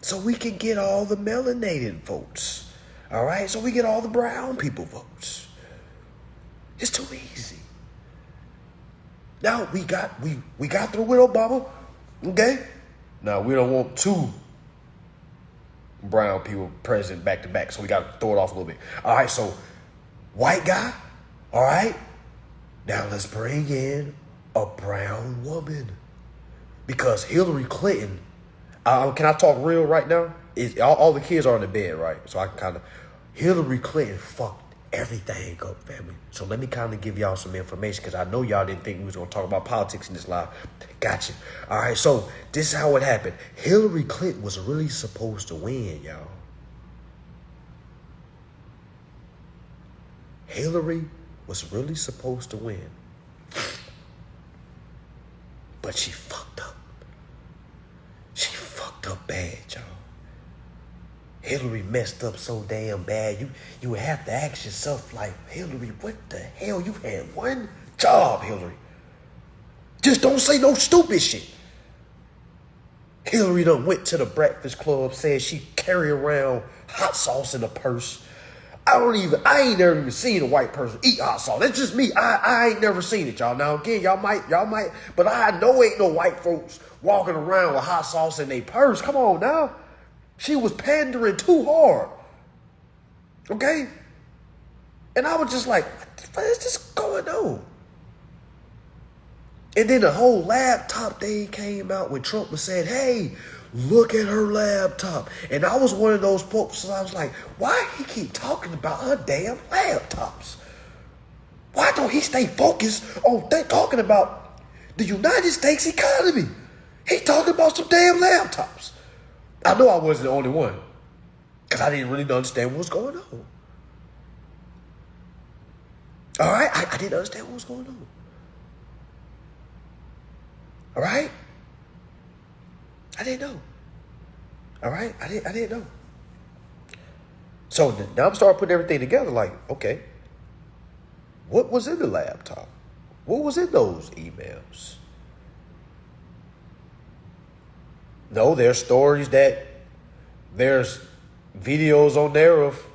so we can get all the melanated votes. All right, so we get all the brown people votes. It's too easy. Now we got through with Obama. Okay. Now we don't want 2 brown people president back to back, so we got to throw it off a little bit. All right, so white guy. All right. Now let's bring in a brown woman, because Hillary Clinton. Can I talk real right now? All the kids are in the bed, right? So I can kind of. Hillary Clinton fucked everything up, family. So let me kind of give y'all some information, because I know y'all didn't think we was going to talk about politics in this live. Gotcha. All right, so this is how it happened. Hillary Clinton was really supposed to win, y'all. Hillary was really supposed to win. But she fucked up. She fucked up bad, y'all. Hillary messed up so damn bad. You would have to ask yourself, like, Hillary, what the hell? You had one job, Hillary. Just don't say no stupid shit. Hillary done went to the Breakfast Club, said she carry around hot sauce in a purse. I ain't never even seen a white person eat hot sauce. That's just me. I ain't never seen it, y'all. Now, again, y'all might, but I know ain't no white folks walking around with hot sauce in their purse. Come on now. She was pandering too hard. Okay? And I was just like, what is this going on? And then the whole laptop thing came out when Trump was saying, hey, look at her laptop. And I was one of those folks, so I was like, why he keep talking about her damn laptops? Why don't he stay focused on talking about the United States economy? He talking about some damn laptops. I know I wasn't the only one, because I didn't really understand what was going on. All right? I didn't understand what was going on. All right? I didn't know. All right? I didn't know. So now I'm starting putting everything together like, okay, what was in the laptop? What was in those emails? No, there's stories there's videos on there of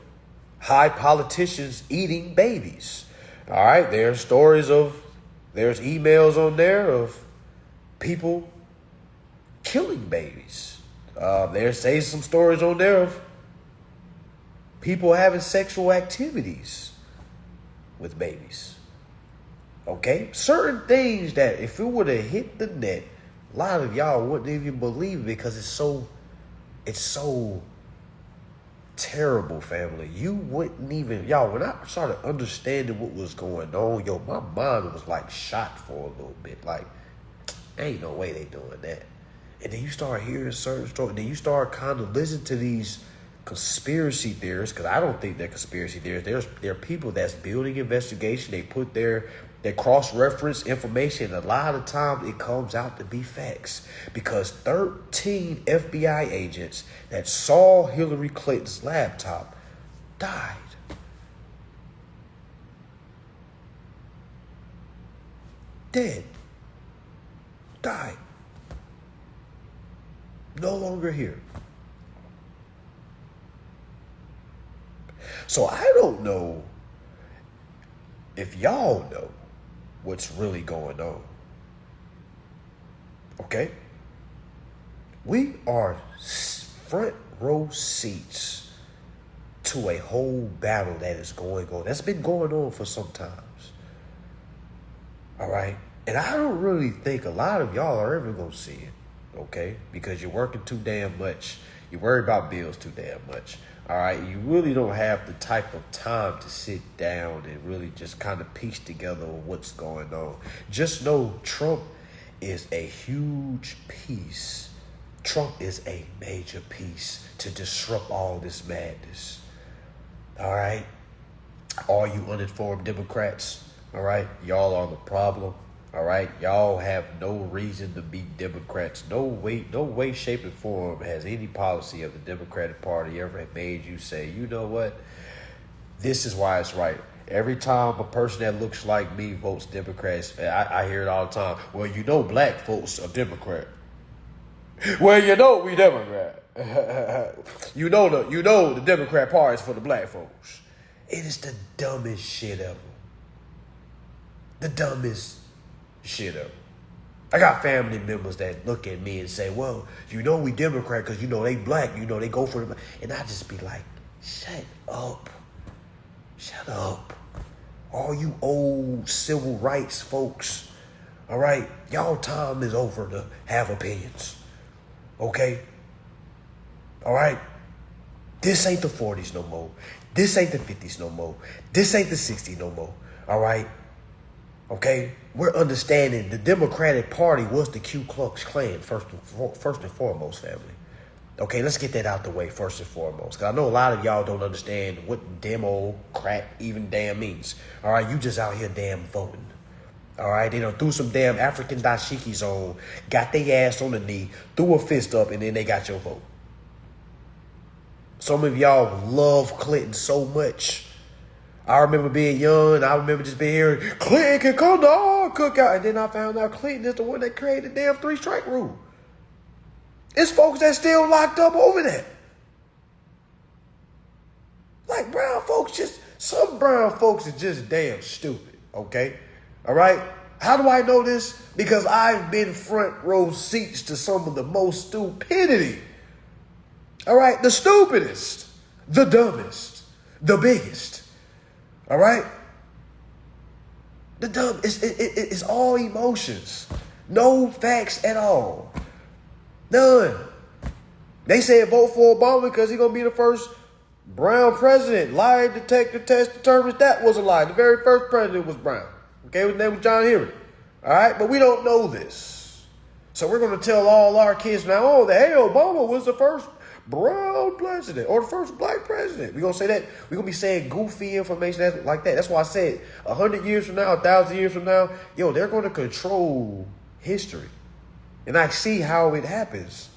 high politicians eating babies. All right, there's emails on there of people killing babies. There's some stories on there of people having sexual activities with babies. Okay? Certain things that if it would have hit the net, a lot of y'all wouldn't even believe it because it's so terrible, family. You wouldn't even, y'all, when I started understanding what was going on, my mind was like shot for a little bit. Like, ain't no way they doing that. And then you start hearing certain stories. Then you start kind of listening to these conspiracy theorists, because I don't think they're conspiracy theorists. There are people that's building investigation. They put their cross-reference information. A lot of times it comes out to be facts because 13 FBI agents that saw Hillary Clinton's laptop died. Dead. Died. No longer here. So I don't know if y'all know what's really going on. Okay? We are front row seats to a whole battle that is going on. That's been going on for some times. All right? And I don't really think a lot of y'all are ever going to see it. Okay? Because you're working too damn much. You worry about bills too damn much. All right, you really don't have the type of time to sit down and really just kind of piece together what's going on. Just know Trump is a huge piece. Trump is a major piece to disrupt all this madness. All right, all you uninformed Democrats, all right, y'all are the problem. All right, y'all have no reason to be Democrats. No way, shape, and form has any policy of the Democratic Party ever made you say, you know what? This is why it's right. Every time a person that looks like me votes Democrats, I hear it all the time. Well, you know, black folks are Democrat. Well, you know we Democrat. you know the Democrat Party is for the black folks. It is the dumbest shit ever. The dumbest shit ever. I got family members that look at me and say, well, you know we Democrat because, you know, they black. You know, they go for the... And I just be like, shut up. Shut up. All you old civil rights folks, all right? Y'all time is over to have opinions. Okay? All right? This ain't the 40s no more. This ain't the 50s no more. This ain't the 60s no more. All right? Okay? We're understanding the Democratic Party was the Ku Klux Klan, first and foremost, family. Okay, let's get that out the way first and foremost. Because I know a lot of y'all don't understand what Democrat even damn means. All right, you just out here damn voting. All right, they done threw some damn African dashikis on, got their ass on the knee, threw a fist up, and then they got your vote. Some of y'all love Clinton so much. I remember being young. I remember just being hearing, Clinton can come to our cookout. And then I found out Clinton is the one that created the damn 3-strike rule. It's folks that still locked up over that. Like some brown folks are just damn stupid, okay? All right? How do I know this? Because I've been front row seats to some of the most stupidity. All right? The stupidest, the dumbest, the biggest. All right? The dumb, it's all emotions. No facts at all. None. They said vote for Obama because he's going to be the first brown president. Lie detector test determines that was a lie. The very first president was brown. Okay, his name was John Henry. All right, but we don't know this. So we're going to tell all our kids now, that, hey, Obama was the first brown president or the first black president. We're going to say that. We're going to be saying goofy information like that. That's why I said 100 years from now, 1,000 years from now, yo, they're going to control history. And I see how it happens.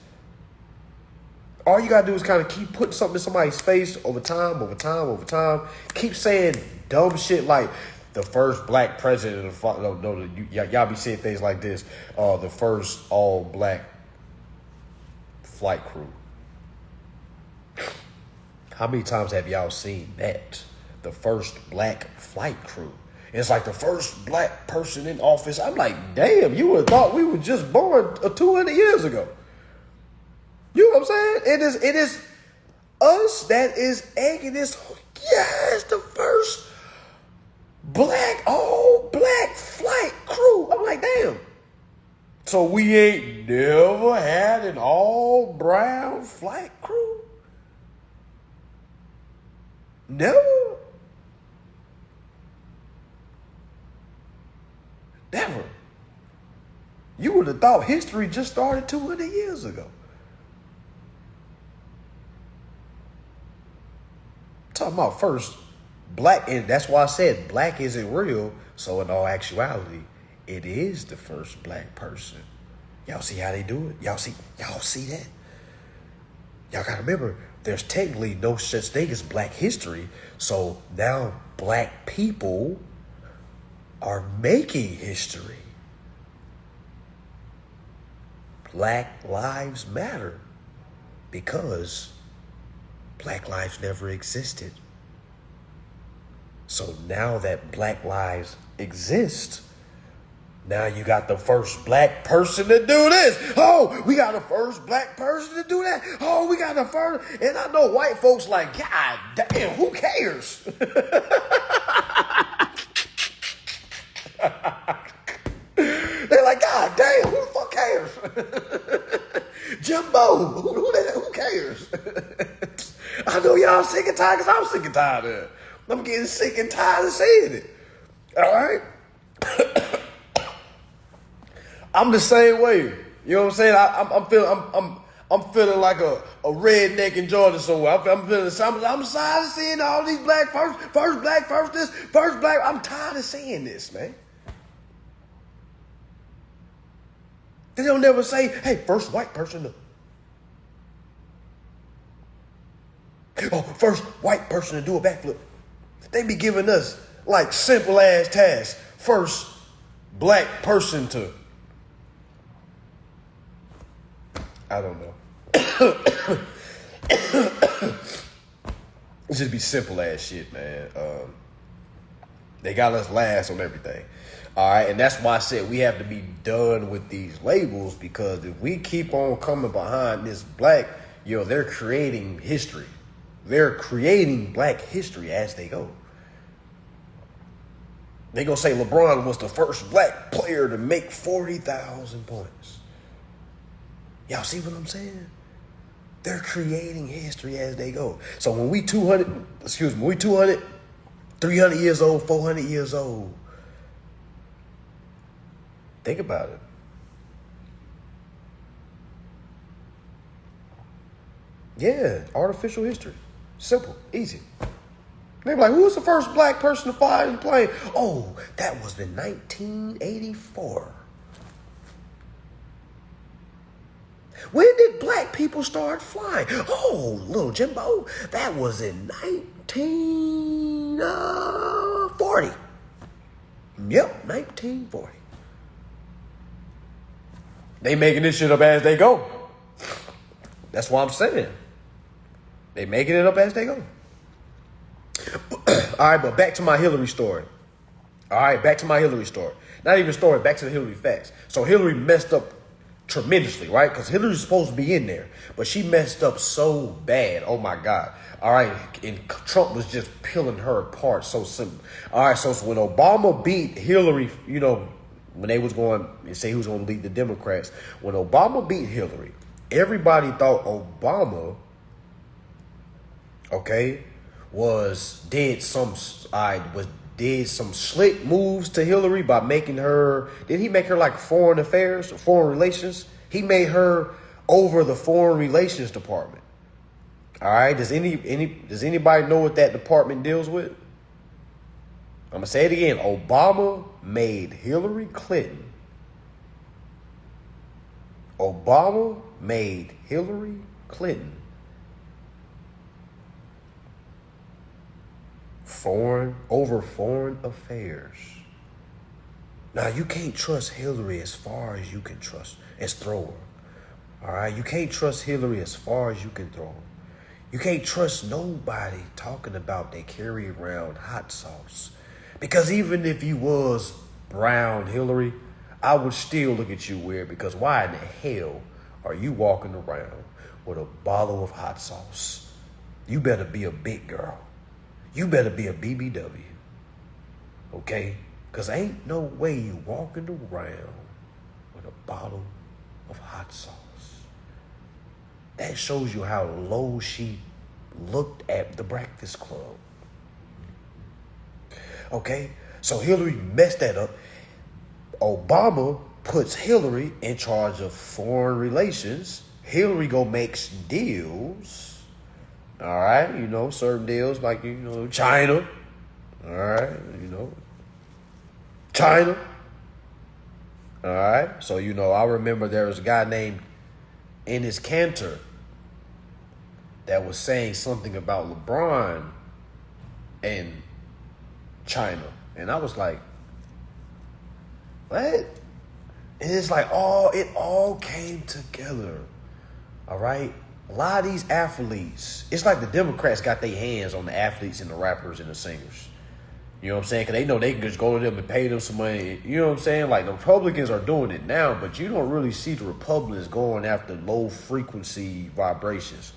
All you got to do is kind of keep putting something in somebody's face over time. Keep saying dumb shit like the first black president of y'all be saying things like this. The first all black flight crew. How many times have y'all seen that? The first black flight crew. It's like the first black person in office. I'm like, damn, you would have thought we were just born 200 years ago. You know what I'm saying? It is us that is egging this. Yes, the first all black flight crew. I'm like, damn. So we ain't never had an all brown flight crew? Never? Never. You would have thought history just started 200 years ago. Talking about first black, and that's why I said black isn't real. So in all actuality, it is the first black person. Y'all see how they do it? Y'all see that? Y'all gotta remember, there's technically no such thing as black history. So now black people are making history. Black lives matter because black lives never existed. So now that black lives exist, now you got the first black person to do this. Oh, we got the first black person to do that. Oh, we got the first. And I know white folks like, God damn, who cares? They're like, God damn, who the fuck cares? Jimbo, who cares? I know y'all sick and tired because I'm sick and tired of it. I'm getting sick and tired of saying it. All right? I'm the same way. You know what I'm saying? I'm feeling like a redneck in Georgia somewhere. I'm tired of seeing all these black first black, first this, first black. I'm tired of saying this, man. They don't never say, hey, first white person. First white person to do a backflip. They be giving us like simple ass tasks. First black person to. I don't know. It just be simple ass shit, man. They got us last on everything. All right, and that's why I said we have to be done with these labels, because if we keep on coming behind this black, they're creating history. They're creating black history as they go. They gonna say LeBron was the first black player to make 40,000 points. Y'all see what I'm saying? They're creating history as they go. So when we 200, 300 years old, 400 years old, think about it. Yeah, artificial history. Simple, easy. They be like, who was the first black person to fly in a plane? Oh, that was in 1984. When did black people start flying? Oh, little Jimbo, that was in 1940. Yep, 1940. They making this shit up as they go. That's what I'm saying. They making it up as they go. All right, but back to my Hillary story. Not even story, back to the Hillary facts. So Hillary messed up tremendously, right? Because Hillary's supposed to be in there, but she messed up so bad. Oh my God. All right, and Trump was just peeling her apart so simple. All right, so when Obama beat Hillary, when they was going to say who was going to lead the Democrats, when Obama beat Hillary, everybody thought Obama, did some slick moves to Hillary by making her. Did he make her like foreign affairs, foreign relations? He made her over the foreign relations department. All right. Does anybody know what that department deals with? I'm gonna say it again. Obama made Hillary Clinton. Obama made Hillary Clinton foreign affairs. Now, you can't trust Hillary as far as you can throw her. All right? You can't trust Hillary as far as you can throw her. You can't trust nobody talking about they carry around hot sauce. Because even if you was brown Hillary, I would still look at you weird, because why in the hell are you walking around with a bottle of hot sauce? You better be a big girl. You better be a BBW. Okay? Because ain't no way you walking around with a bottle of hot sauce. That shows you how low she looked at the Breakfast Club. Okay? So Hillary messed that up. Obama puts Hillary in charge of foreign relations. Hillary makes deals. All right? Certain deals like, China. All right? China. All right? So, I remember there was a guy named Enes Kanter that was saying something about LeBron and China. And I was like, what? And it's like, it all came together. All right? A lot of these athletes, it's like the Democrats got their hands on the athletes and the rappers and the singers. You know what I'm saying? Because they know they can just go to them and pay them some money. You know what I'm saying? Like, the Republicans are doing it now, but you don't really see the Republicans going after low-frequency vibrations.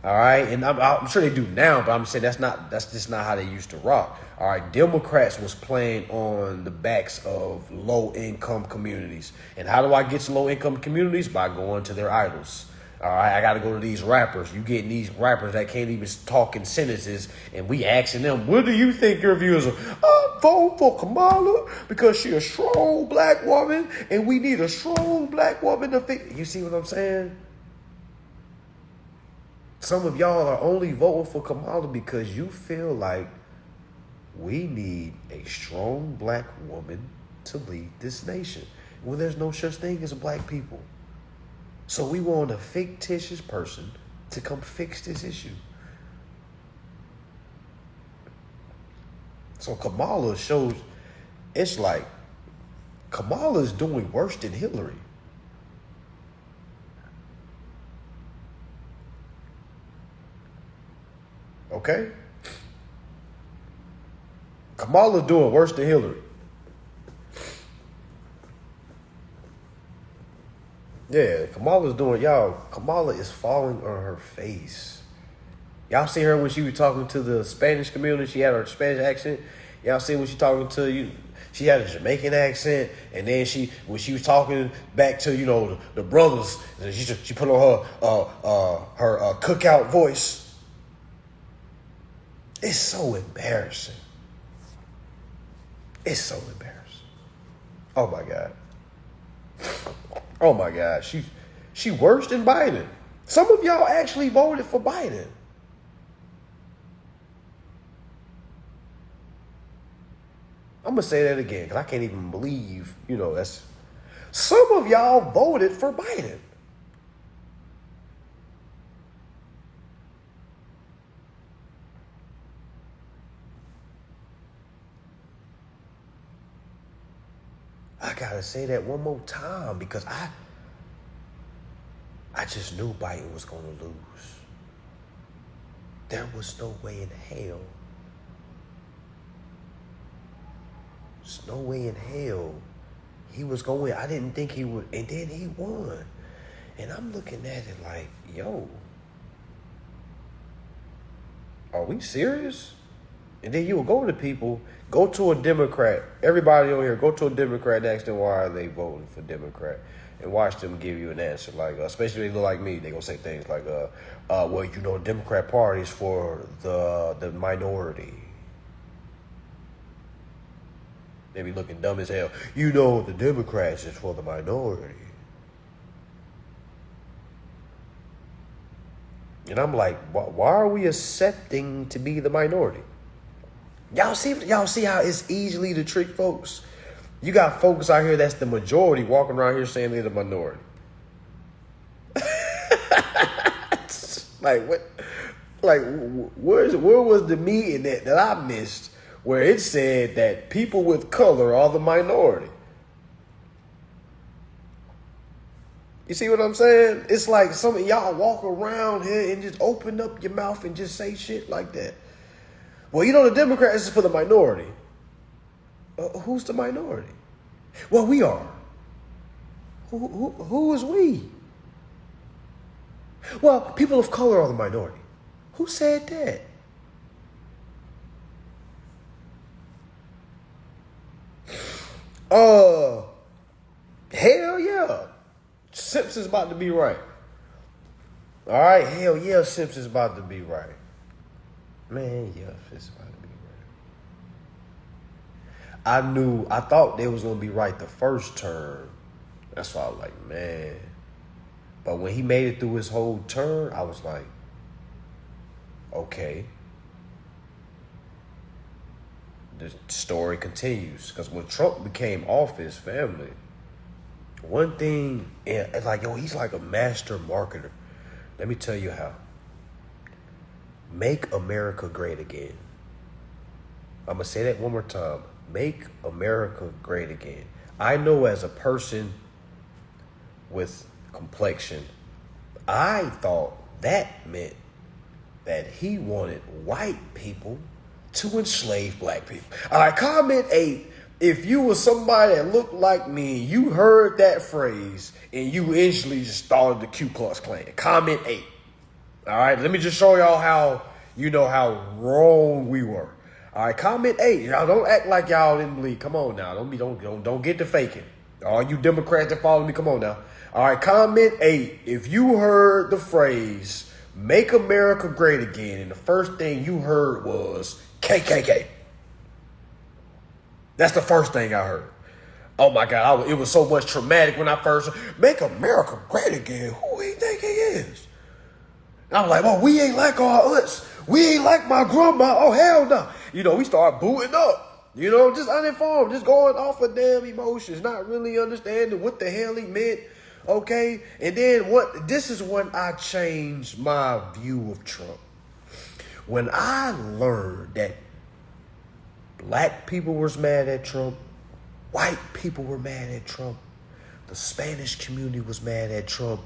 All right? And I'm sure they do now, but I'm saying that's just not how they used to rock. All right? Democrats was playing on the backs of low-income communities. And how do I get to low-income communities? By going to their idols. All right, I got to go to these rappers. You getting these rappers that can't even talk in sentences, and we asking them, what do you think your views are? I'm voting for Kamala because she a strong black woman, and we need a strong black woman to fix. You see what I'm saying? Some of y'all are only voting for Kamala because you feel like we need a strong black woman to lead this nation. When there's no such thing as black people. So we want a fictitious person to come fix this issue. So Kamala shows, it's like Kamala is doing worse than Hillary. Okay? Kamala's doing worse than Hillary. Yeah, Kamala is falling on her face. Y'all see her when she was talking to the Spanish community? She had her Spanish accent. Y'all see when she talking to you? She had a Jamaican accent, and then when she was talking back to the brothers, she put on her cookout voice. It's so embarrassing. It's so embarrassing. Oh my God. Oh my God, she worse than Biden. Some of y'all actually voted for Biden. I'm gonna say that again because I can't even believe, that's. Some of y'all voted for Biden. I gotta say that one more time because I just knew Biden was gonna lose. There was no way in hell. There's no way in hell he was gonna win. I didn't think he would, and then he won. And I'm looking at it like, yo, are we serious? And then you will go to people, go to a Democrat. Everybody over here, go to a Democrat and ask them why are they voting for Democrat. And watch them give you an answer. Like, especially if they look like me, they going to say things like, well, the Democrat Party is for the minority. They be looking dumb as hell. The Democrats is for the minority. And I'm like, why are we accepting to be the minority? Y'all see how it's easily to trick folks? You got folks out here that's the majority walking around here saying they're the minority. Like what? Like where was the meeting that I missed where it said that people with color are the minority? You see what I'm saying? It's like some of y'all walk around here and just open up your mouth and just say shit like that. Well, you know the Democrats is for the minority. Who's the minority? Well, we are. Who is we? Well, people of color are the minority. Who said that? Hell yeah. Simpson's about to be right. All right, hell yeah, Simpson's about to be right. Man, yeah, it's about to be right. I thought they was going to be right the first term. That's why I was like, man. But when he made it through his whole term, I was like, okay. The story continues. Because when Trump became office, family, one thing, and like, yo, he's like a master marketer. Let me tell you how. Make America great again. I'm going to say that one more time. Make America great again. I know as a person with complexion, I thought that meant that he wanted white people to enslave black people. All right, comment 8. If you were somebody that looked like me, you heard that phrase, and you instantly just started the Ku Klux Klan. Comment 8. All right, let me just show y'all how how wrong we were. All right, comment 8. Y'all don't act like y'all didn't believe. Come on now, don't get to faking. All you Democrats that follow me, come on now. All right, comment 8. If you heard the phrase "Make America Great Again," and the first thing you heard was KKK. That's the first thing I heard. Oh my God, it was so much traumatic when I first "Make America Great Again." Who he think he is? And I was like, well, we ain't like our aunts. We ain't like my grandma. Oh, hell no. We start booting up. Just uninformed, just going off of damn emotions, not really understanding what the hell he meant. Okay? And then this is when I changed my view of Trump. When I learned that black people was mad at Trump, white people were mad at Trump, the Spanish community was mad at Trump,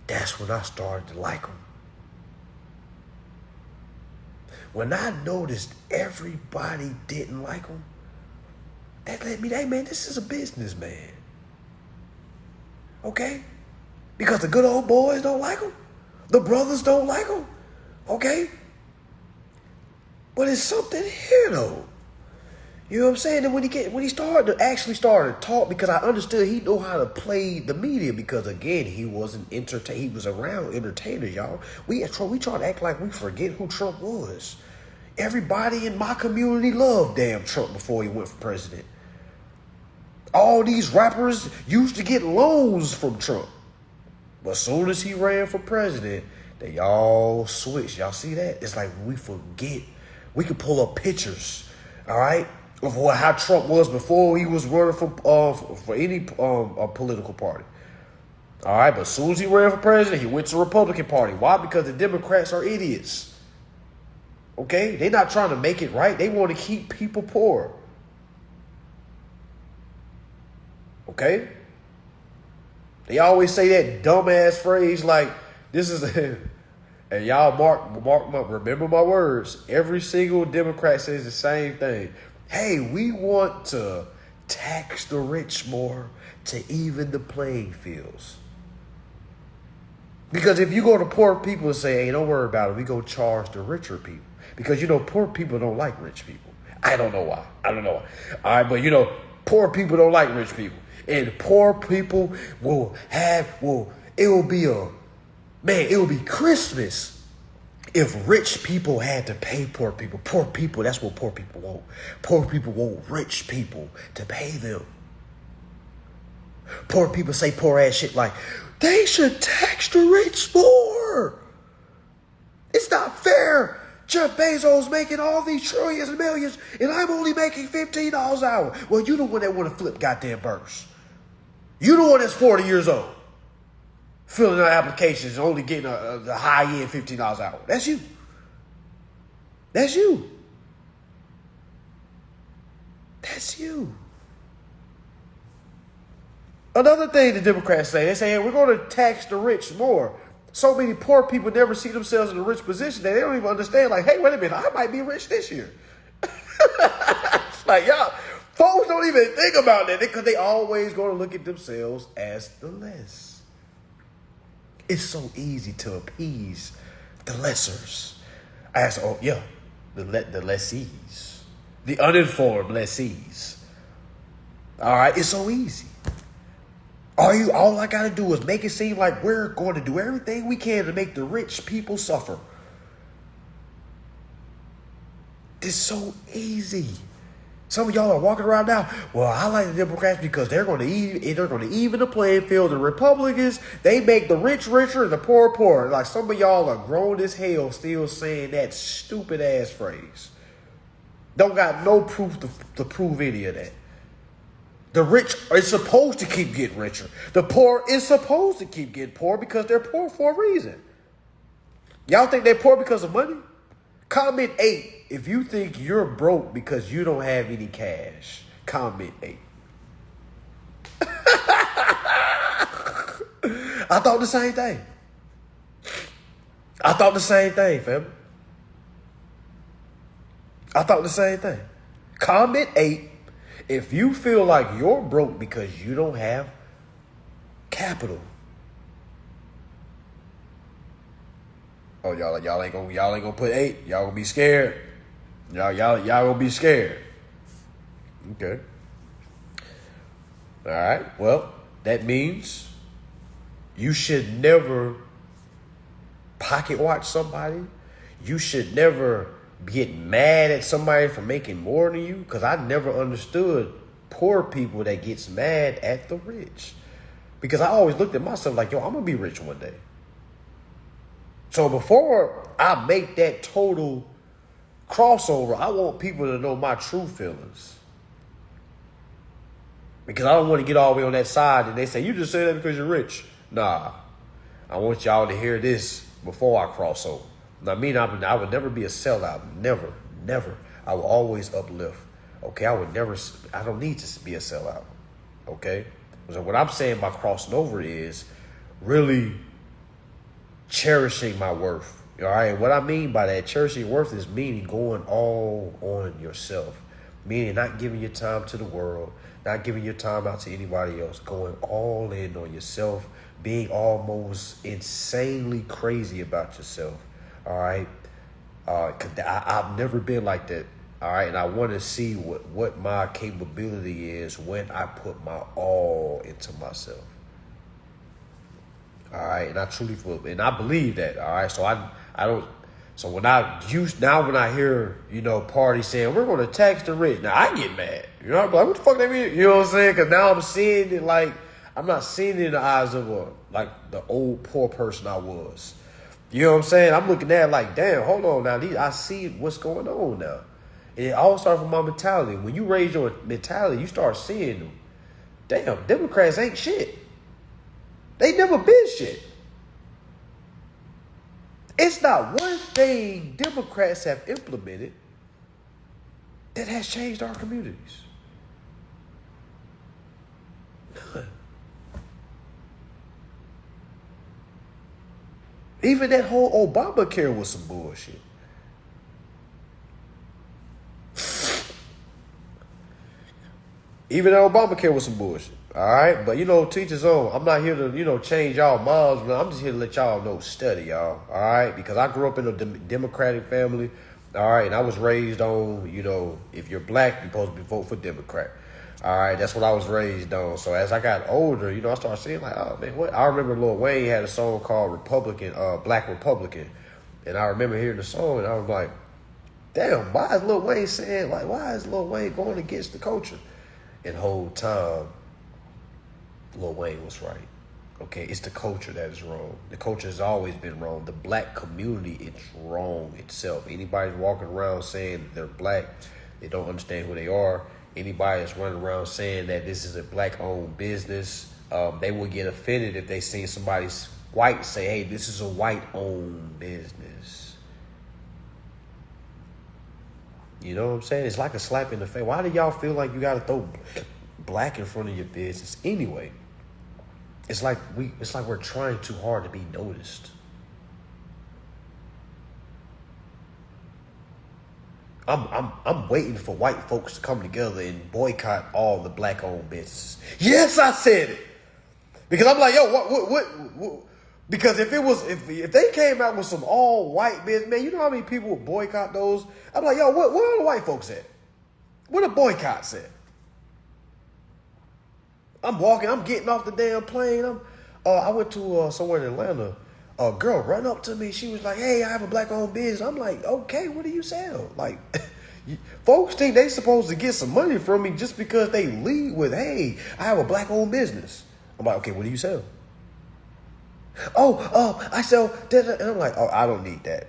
that's when I started to like him. When I noticed everybody didn't like him, that let me, hey man, this is a business, man. Okay? Because the good old boys don't like him. The brothers don't like him. Okay? But it's something here though. You know what I'm saying? And when he started to talk, because I understood he knew how to play the media, because again, he wasn't he was around entertainers, y'all. We try to act like we forget who Trump was. Everybody in my community loved damn Trump before he went for president. All these rappers used to get loans from Trump. But as soon as he ran for president, they all switched. Y'all see that? It's like we forget. We could pull up pictures, all right, of how Trump was before he was running for any political party. All right, but as soon as he ran for president, he went to the Republican Party. Why? Because the Democrats are idiots. Okay? They're not trying to make it right. They want to keep people poor. Okay? They always say that dumbass phrase like, this is and y'all remember my words. Every single Democrat says the same thing. Hey, we want to tax the rich more to even the playing fields. Because if you go to poor people and say, hey, don't worry about it, we go charge the richer people. Because, poor people don't like rich people. I don't know why. All right, but, poor people don't like rich people. And poor people it will be Christmas if rich people had to pay poor people. Poor people, that's what poor people want. Poor people want rich people to pay them. Poor people say poor ass shit like, they should tax the rich more. It's not fair. Jeff Bezos making all these trillions and millions, and I'm only making $15 an hour. Well, you the one that want to flip goddamn burgers. You the one that's 40 years old, filling out applications and only getting a high-end $15 an hour. That's you. That's you. That's you. Another thing the Democrats say, they say, hey, we're going to tax the rich more. So many poor people never see themselves in a rich position that they don't even understand. Like, hey, wait a minute, I might be rich this year. Like, y'all, folks don't even think about that because they always going to look at themselves as the less. It's so easy to appease the lessers. The lessees. The uninformed lessees. All right, it's so easy. All I gotta do is make it seem like we're going to do everything we can to make the rich people suffer. It's so easy. Some of y'all are walking around now. Well, I like the Democrats because they're going to even the playing field. The Republicans, they make the rich richer and the poor poorer. Like some of y'all are grown as hell still saying that stupid ass phrase. Don't got no proof to prove any of that. The rich are supposed to keep getting richer. The poor is supposed to keep getting poor because they're poor for a reason. Y'all think they're poor because of money? Comment 8 if you think you're broke because you don't have any cash. Comment 8. I thought the same thing. Fam. I thought the same thing. Comment 8 if you feel like you're broke because you don't have capital. Oh, y'all ain't gonna put 8. Y'all gonna be scared. Y'all gonna be scared. Okay. All right. Well, that means you should never pocket watch somebody. You should never get mad at somebody for making more than you. Because I never understood poor people that gets mad at the rich. Because I always looked at myself like, yo, I'm gonna be rich one day. So before I make that total crossover, I want people to know my true feelings. Because I don't want to get all the way on that side and they say, you just say that because you're rich. Nah, I want y'all to hear this before I cross over. I mean, I would never be a sellout. Never. I will always uplift. Okay, I don't need to be a sellout. Okay? So what I'm saying by crossing over is really cherishing my worth. All right. And what I mean by that, cherishing your worth, is meaning going all on yourself. Meaning not giving your time to the world, not giving your time out to anybody else, going all in on yourself, being almost insanely crazy about yourself. All right. 'Cause I've never been like that. All right. And I want to see what my capability is when I put my all into myself. All right, and I truly feel, and I believe that. All right, so I don't. So when I hear parties saying we're going to tax the rich, now I get mad. I'm like, what the fuck that mean? You know what I'm saying? Because now I'm seeing it like I'm not seeing it in the eyes of like the old poor person I was. You know what I'm saying? I'm looking at it like, damn, hold on now. I see what's going on now. And it all starts from my mentality. When you raise your mentality, you start seeing, damn, Democrats ain't shit. They never been shit. It's not one thing Democrats have implemented that has changed our communities. None. Even that whole Obamacare was some bullshit. Even that Obamacare was some bullshit. All right, but teach his own. I'm not here to change y'all minds. I'm just here to let y'all know, study, y'all. All right, because I grew up in a Democratic family. All right, and I was raised on, if you're black, you're supposed to vote for Democrat. All right, that's what I was raised on. So as I got older, I started seeing like, oh man, what? I remember Lil Wayne had a song called Republican, Black Republican, and I remember hearing the song, and I was like, damn, why is Lil Wayne going against the culture? And the whole time, Lil Wayne was right. Okay, it's the culture that is wrong. The culture has always been wrong. The black community, it's wrong itself. Anybody walking around saying they're black, they don't understand who they are. Anybody that's running around saying that this is a black-owned business, they will get offended if they see somebody's white say, hey, this is a white-owned business. You know what I'm saying? It's like a slap in the face. Why do y'all feel like you got to throw black in front of your business anyway? It's like we're trying too hard to be noticed. I'm waiting for white folks to come together and boycott all the black-owned businesses. Yes, I said it. Because I'm like, yo, what? Because if they came out with some all-white business, man, you know how many people would boycott those? I'm like, yo, where are the white folks at? Where the boycotts at? I'm walking, I'm getting off the damn plane. I went to somewhere in Atlanta. A girl ran up to me. She was like, hey, I have a black-owned business. I'm like, okay, what do you sell? Like, folks think they supposed to get some money from me just because they lead with, hey, I have a black-owned business. I'm like, okay, what do you sell? I sell, and I'm like, oh, I don't need that.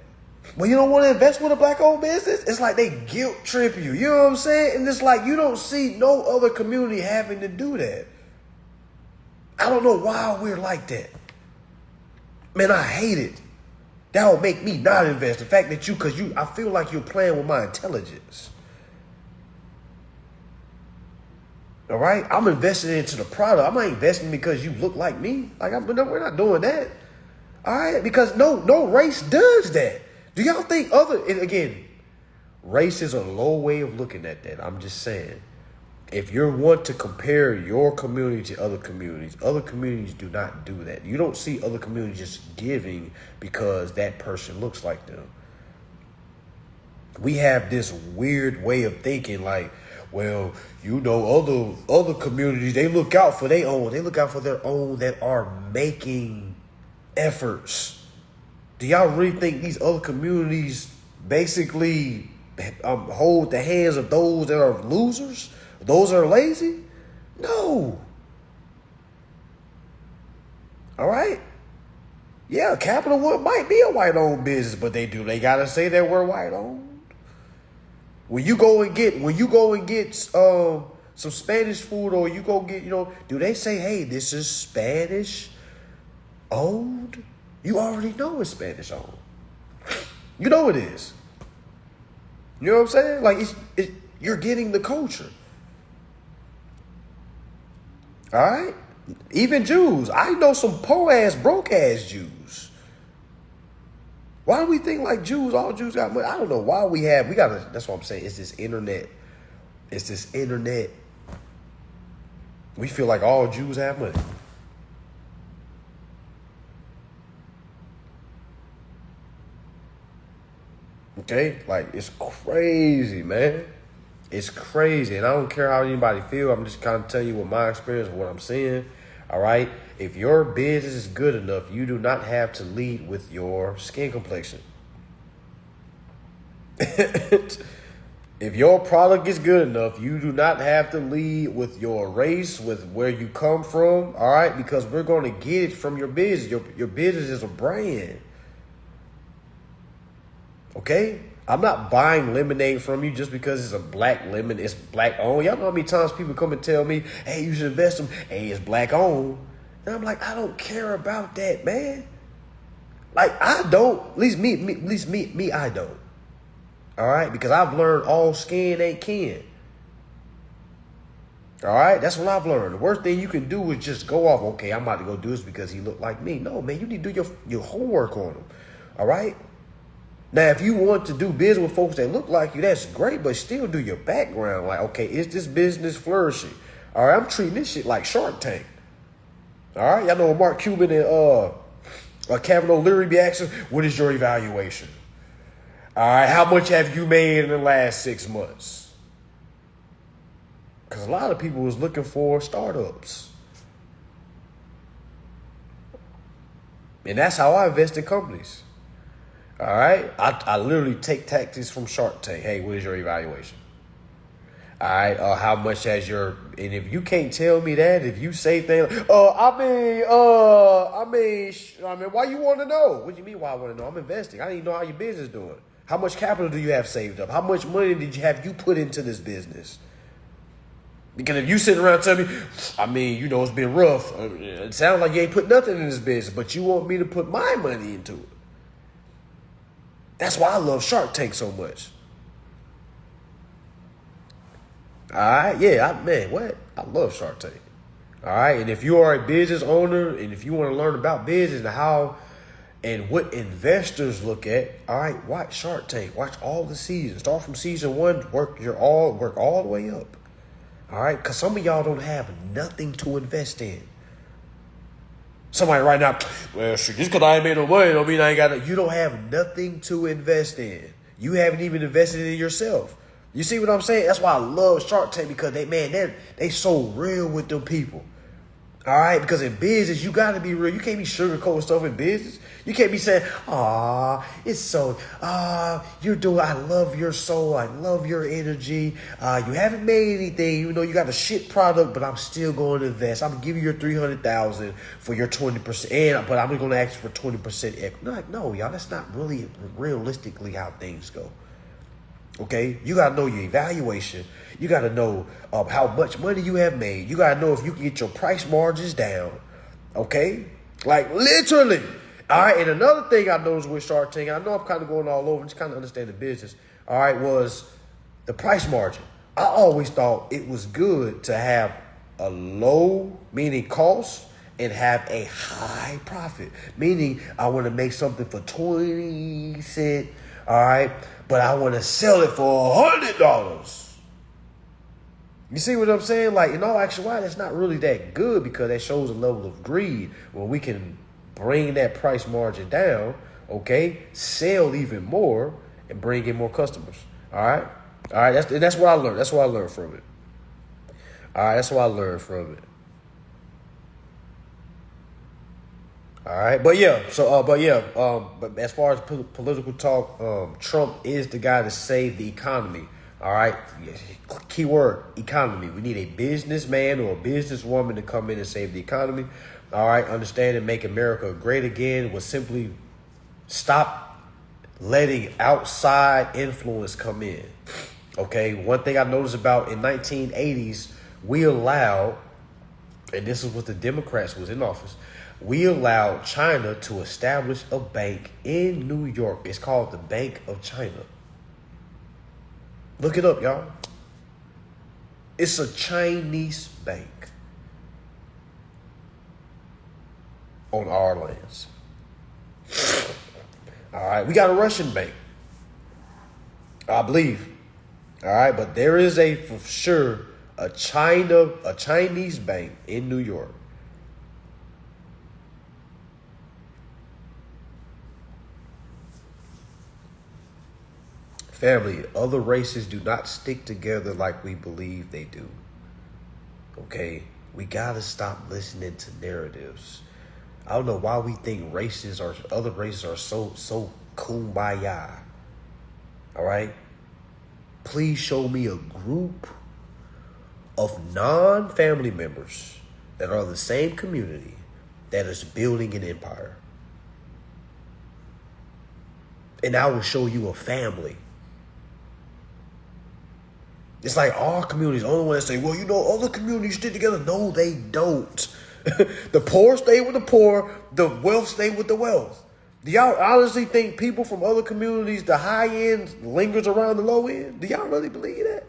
Well, you don't want to invest with a black-owned business? It's like they guilt trip you. You know what I'm saying? And it's like you don't see no other community having to do that. I don't know why we're like that. Man, I hate it. That will make me not invest. The fact that I feel like you're playing with my intelligence. All right? I'm investing into the product. I'm not investing because you look like me. Like, we're not doing that. All right? Because no race does that. Do y'all think and again, race is a low way of looking at that. I'm just saying. If you want to compare your community to other communities do not do that. You don't see other communities just giving because that person looks like them. We have this weird way of thinking like, well, you know, other communities, they look out for their own. They look out for their own that are making efforts. Do y'all really think these other communities basically hold the hands of those that are losers? Those are lazy? No. All right? Yeah, Capital One might be a white-owned business, but they got to say that we're white-owned. When you go and get some Spanish food, or you go get, do they say, hey, this is Spanish owned? You already know it's Spanish owned. You know it is. You know what I'm saying? Like, you're getting the culture. All right? Even Jews. I know some poor-ass, broke-ass Jews. Why do we think like Jews, all Jews got money? I don't know why that's what I'm saying. It's this internet. We feel like all Jews have money. Okay? Like, it's crazy, man. It's crazy, and I don't care how anybody feel. I'm just kind of telling you what my experience, what I'm seeing. All right? If your business is good enough, you do not have to lead with your skin complexion. If your product is good enough, you do not have to lead with your race, with where you come from. All right? Because we're going to get it from your business. Your business is a brand. Okay? I'm not buying lemonade from you just because it's a black lemon. It's black owned. Y'all know how many times people come and tell me, hey, you should invest them. Hey, it's black owned. And I'm like, I don't care about that, man. Like, I don't. At least me, I don't. All right? Because I've learned all skin ain't kin. All right? That's what I've learned. The worst thing you can do is just go off, okay, I'm about to go do this because he looked like me. No, man, you need to do your homework on him. All right? Now, if you want to do business with folks that look like you, that's great, but still do your background. Like, okay, is this business flourishing? All right, I'm treating this shit like Shark Tank. All right, y'all know Mark Cuban and Kevin O'Leary be asking, what is your evaluation? All right, how much have you made in the last 6 months? Because a lot of people was looking for startups. And that's how I invest in companies. All right. I literally take tactics from Shark Tank. Hey, what is your evaluation? All right, how much has your, and if you can't tell me that, if you say things, why you want to know? What do you mean? Why I want to know? I'm investing. I need to know how your business doing. How much capital do you have saved up? How much money did you put into this business? Because if you sitting around telling me, it's been rough. It sounds like you ain't put nothing in this business, but you want me to put my money into it. That's why I love Shark Tank so much. All right, yeah, I love Shark Tank. All right, and if you are a business owner and if you want to learn about business and how and what investors look at, all right, watch Shark Tank. Watch all the seasons. Start from season 1, work all the way up. All right, because some of y'all don't have nothing to invest in. Somebody right now, well, shit, just because I ain't made no money don't mean I ain't got it. You don't have nothing to invest in. You haven't even invested in yourself. You see what I'm saying? That's why I love Shark Tank, because they so real with them people. All right, because in business, you got to be real. You can't be sugarcoating stuff in business. You can't be saying, I love your soul. I love your energy. You haven't made anything, even though you got a shit product, but I'm still going to invest. I'm going to give you your $300,000 for your 20%, but I'm going to ask you for 20% equity. No, y'all, that's not really realistically how things go. Okay, you got to know your evaluation. You got to know how much money you have made. You got to know if you can get your price margins down. Okay, like literally. All right, and another thing I noticed with Shark Tank, I know I'm kind of going all over, just kind of understand the business. All right, was the price margin. I always thought it was good to have a low, meaning cost, and have a high profit, meaning I want to make something for 20 cents. All right, but I want to sell it for $100. You see what I'm saying? Like, in all actuality, it's not really that good, because that shows a level of greed when we can bring that price margin down, okay, sell even more and bring in more customers. All right. That's what I learned. That's what I learned from it. All right. That's what I learned from it. All right, but as far as political talk, Trump is the guy to save the economy. All right, keyword economy. We need a businessman or a businesswoman to come in and save the economy. All right, understand and make America great again will simply stop letting outside influence come in. Okay, one thing I noticed about in 1980s, we allowed, and this is what the Democrats was in office, we allowed China to establish a bank in New York. It's called the Bank of China. Look it up, y'all. It's a Chinese bank on our lands. All right, we got a Russian bank, I believe. All right, but there is for sure a Chinese bank in New York. Family, other races do not stick together like we believe they do. Okay? We gotta stop listening to narratives. I don't know why we think other races are so kumbaya. All right? Please show me a group of non-family members that are the same community that is building an empire. And I will show you a family. It's like our communities, the only one that say, well, other communities stick together. No, they don't. The poor stay with the poor. The wealth stay with the wealth. Do y'all honestly think people from other communities, the high end, lingers around the low end? Do y'all really believe that?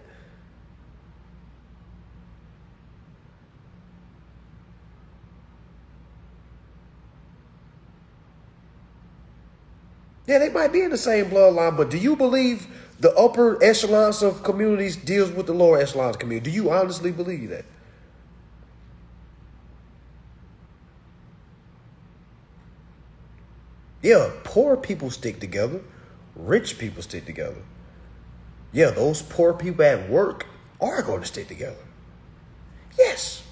Yeah, they might be in the same bloodline, but do you believe the upper echelons of communities deals with the lower echelons of community? Do you honestly believe that? Yeah, poor people stick together. Rich people stick together. Yeah, those poor people at work are going to stick together. Yes.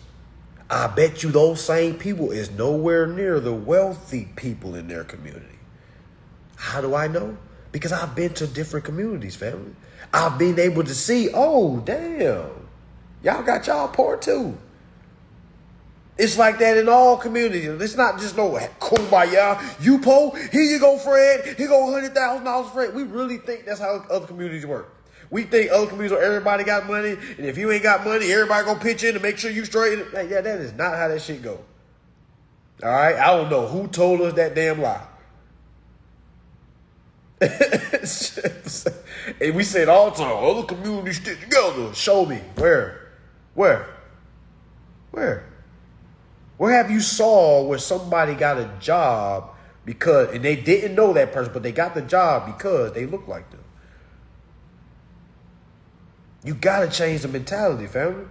I bet you those same people is nowhere near the wealthy people in their community. How do I know? Because I've been to different communities, family. I've been able to see, oh, damn, y'all got y'all poor too. It's like that in all communities. It's not just no kumbaya. You poor, here you go, Fred. Here go $100,000, Fred. We really think that's how other communities work. We think other communities, everybody got money, and if you ain't got money, everybody gonna pitch in to make sure you straight. Like, yeah, that is not how that shit go. All right, I don't know who told us that damn lie. And we say it all the time. Other communities stick together. Show me where. Where have you saw where somebody got a job because, and they didn't know that person, but they got the job because they look like them? You gotta change the mentality, family.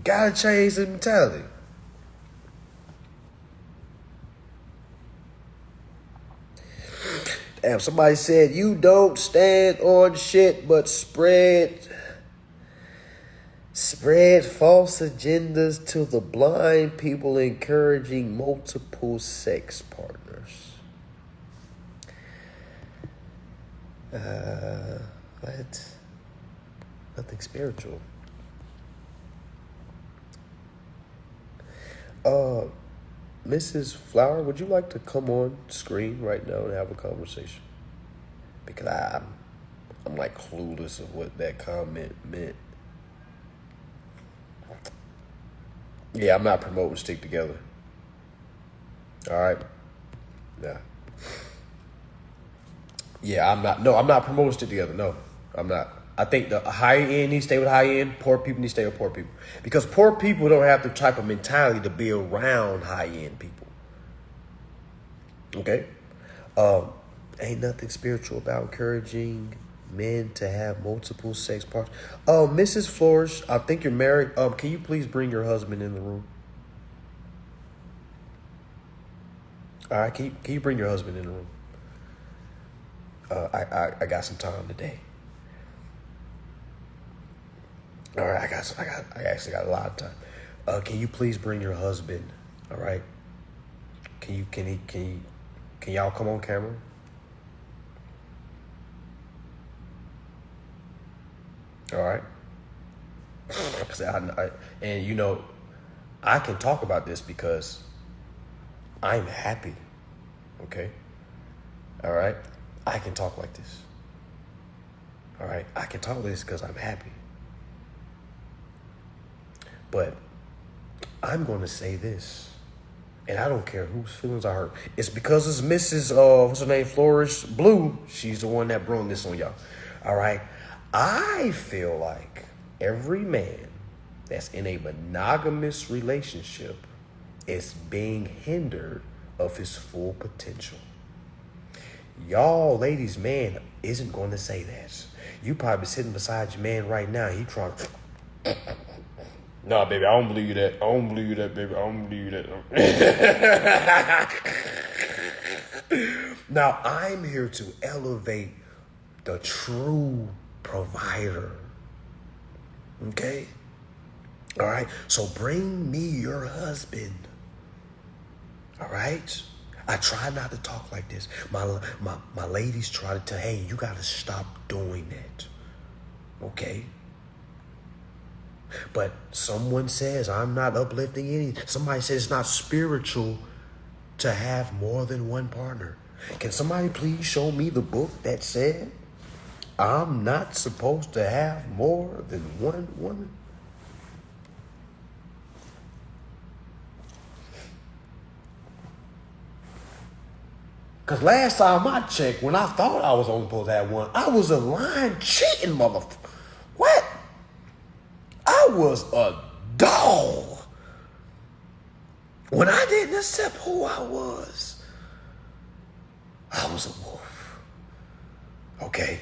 Gotta change the mentality. Damn, somebody said you don't stand on shit but spread false agendas to the blind people, encouraging multiple sex partners. What? Nothing spiritual. Mrs. Flower, would you like to come on screen right now and have a conversation? Because I'm like clueless of what that comment meant. Yeah, I'm not promoting stick together. All right. Yeah. Yeah, I'm not promoting stick together. No, I'm not. I think the high end needs to stay with high end. Poor people need to stay with poor people. Because poor people don't have the type of mentality to be around high end people. Okay? Ain't nothing spiritual about encouraging men to have multiple sex partners. Mrs. Flores, I think you're married. Can you please bring your husband in the room? All right, can you bring your husband in the room? I got some time today. All right, I actually got a lot of time. Can you please bring your husband? All right. Can y'all come on camera? All right. And you know, I can talk about this because I'm happy. Okay. All right. I can talk like this. All right. I can talk like this because I'm happy. But I'm going to say this, and I don't care whose feelings I hurt. It's because it's Mrs. What's her name? Flourish Blue. She's the one that brought this on y'all. All right. I feel like every man that's in a monogamous relationship is being hindered of his full potential. Y'all, ladies, man isn't going to say that. You probably sitting beside your man right now. He trying to... Nah, baby, I don't believe that. I don't believe that, baby. I don't believe that. Now, I'm here to elevate the true provider. Okay? All right? So bring me your husband. All right? I try not to talk like this. My ladies try to tell, hey, you got to stop doing that. Okay? But someone says I'm not uplifting any. Somebody says it's not spiritual to have more than one partner. Can somebody please show me the book that said I'm not supposed to have more than one woman? Because last time I checked, when I thought I was only supposed to have one, I was a lying, cheating motherfucker. What? I was a dog. When I didn't accept who I was a wolf. Okay?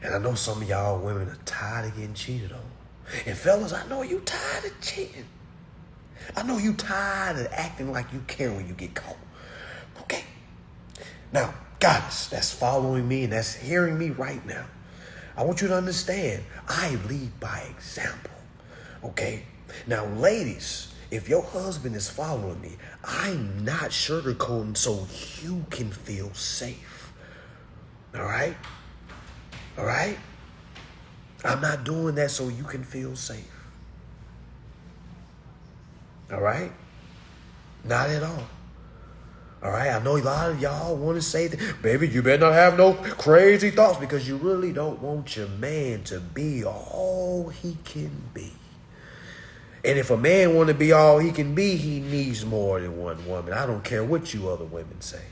And I know some of y'all women are tired of getting cheated on. And fellas, I know you tired of cheating. I know you tired of acting like you care when you get caught. Okay? Now, guys, that's following me and that's hearing me right now. I want you to understand, I lead by example. Okay? Now, ladies, if your husband is following me, I'm not sugarcoating so you can feel safe. All right? All right? I'm not doing that so you can feel safe. All right? Not at all. All right? I know a lot of y'all want to say that, baby, you better not have no crazy thoughts, because you really don't want your man to be all he can be. And if a man want to be all he can be, he needs more than one woman. I don't care what you other women say.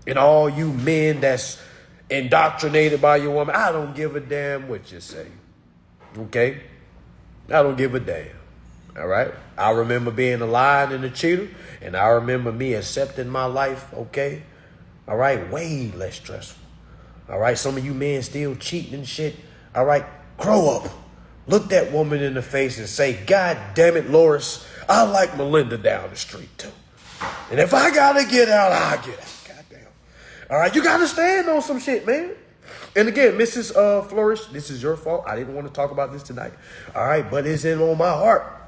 And all you men that's indoctrinated by your woman, I don't give a damn what you say. Okay? I don't give a damn. All right? I remember being a lion and a cheater, and I remember me accepting my life, okay? All right? Way less stressful. All right? Some of you men still cheating and shit. All right? Grow up. Look that woman in the face and say, God damn it, Loris, I like Melinda down the street too. And if I gotta get out, I'll get out. Goddamn. All right, you gotta stand on some shit, man. And again, Mrs. Flourish, this is your fault. I didn't want to talk about this tonight. All right, but it's in on my heart.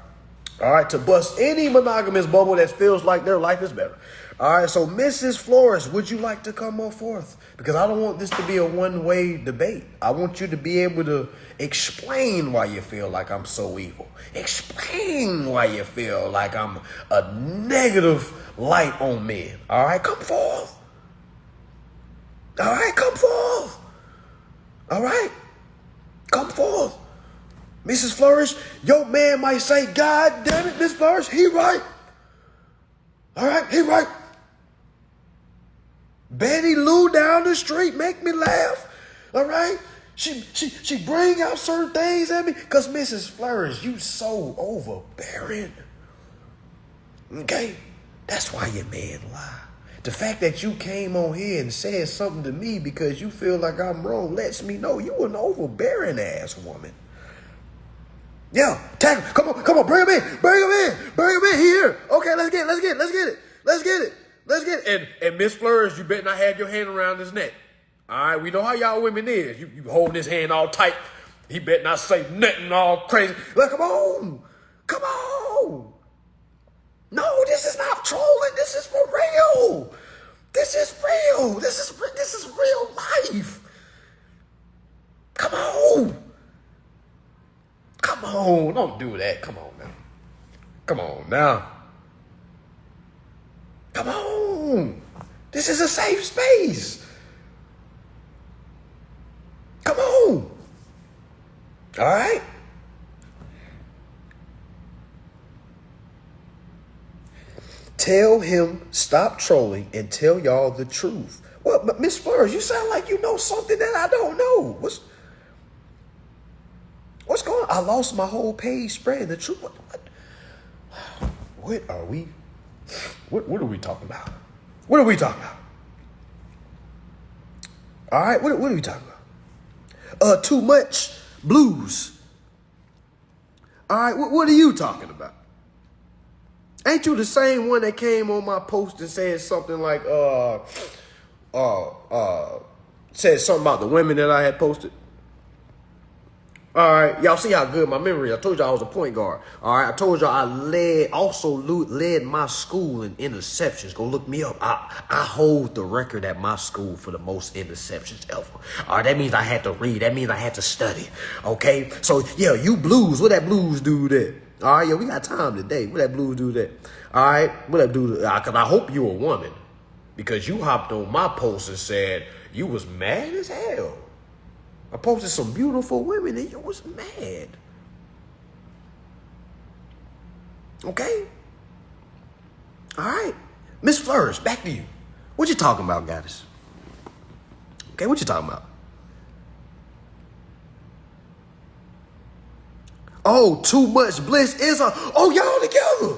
All right, to bust any monogamous bubble that feels like their life is better. All right, so Mrs. Flores, would you like to come on forth? Because I don't want this to be a one-way debate. I want you to be able to explain why you feel like I'm so evil. Explain why you feel like I'm a negative light on men. All right, come forth. All right, come forth. All right, come forth. Mrs. Flourish, your man might say, God damn it, Miss Flourish, he right. All right, he right. Betty Lou down the street make me laugh. All right? She bring out certain things at me. Because Mrs. Flourish, you so overbearing. Okay? That's why your man lie. The fact that you came on here and said something to me because you feel like I'm wrong lets me know you an overbearing ass woman. Yeah, tag him. Come on, bring him in. Here. Okay, let's get it. And Miss Flourish, you better not have your hand around his neck. All right, we know how y'all women is. You holding his hand all tight. He better not say nothing all crazy. Like, come on. No, this is not trolling. This is for real. This is real. This is real life. Come on, don't do that. Come on now. Come on. This is a safe space. Come on. All right? Tell him stop trolling and tell y'all the truth. Well, Miss Flores, you sound like you know something that I don't know. What's going on? I lost my whole page spreading the truth. What are we? What are we talking about? What are we talking about? All right, what are we talking about? Too much blues. All right, what are you talking about? Ain't you the same one that came on my post and said something like, said something about the women that I had posted? All right, y'all see how good my memory is. I told y'all I was a point guard. All right, I told y'all I led my school in interceptions. Go look me up. I hold the record at my school for the most interceptions ever. All right, that means I had to read. That means I had to study. Okay, so yeah, you blues. What that blues do there? All right, yeah, we got time today. What that blues do there? All right, what that do? Because I hope you a woman, because you hopped on my post and said you was mad as hell. I posted some beautiful women and you was mad. Okay? All right. Miss Flourish, back to you. What you talking about, goddess? Okay, what you talking about? Oh, too much bliss is y'all together.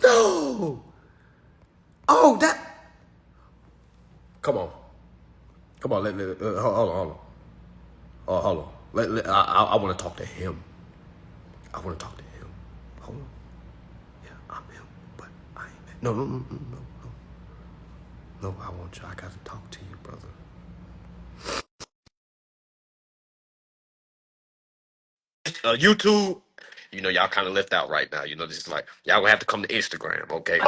No. Oh, that. Come on, hold on. Hold on. I want to talk to him. Hold on. Yeah, I'm him, but I ain't. No. No, I want you. I got to talk to you, brother. YouTube y'all kind of left out right now. This is like y'all gonna have to come to Instagram, okay?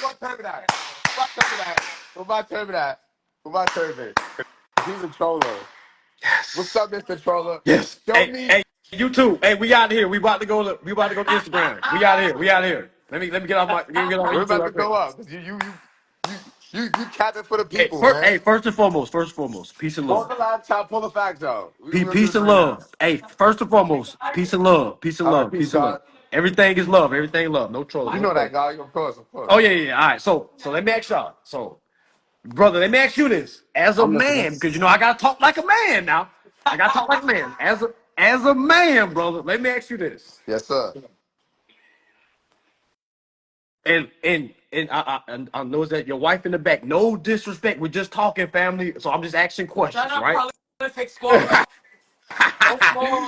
What turban that? What turban that? What my turban that? What my turban? He's a troller. What's Yes. up, Mr. Troller? Yes. Show Hey, me. hey, you too. Hey, we out of here. We about to go to Instagram. We out of here. We out of here. Let me get off We're YouTube about right to quick. go up. You capping for the Hey, people, man. first and foremost, peace and Pull love. the laptop, pull the facts out. We're gonna do Peace this and right now. love. Hey, first and foremost, peace and love. Peace and All right, love. peace, Peace and love. God. Everything is love. Everything love. No trolling. You No know that, trolling. God. Of course, of course. Oh yeah. All right. So let me ask y'all. So, brother, let me ask you this. As a I'm listening. man, because I gotta talk like a man now. I gotta talk like a man. As a man, brother, let me ask you this. Yes, sir. And I know that your wife in the back. No disrespect. We're just talking, family. So I'm just asking questions, right?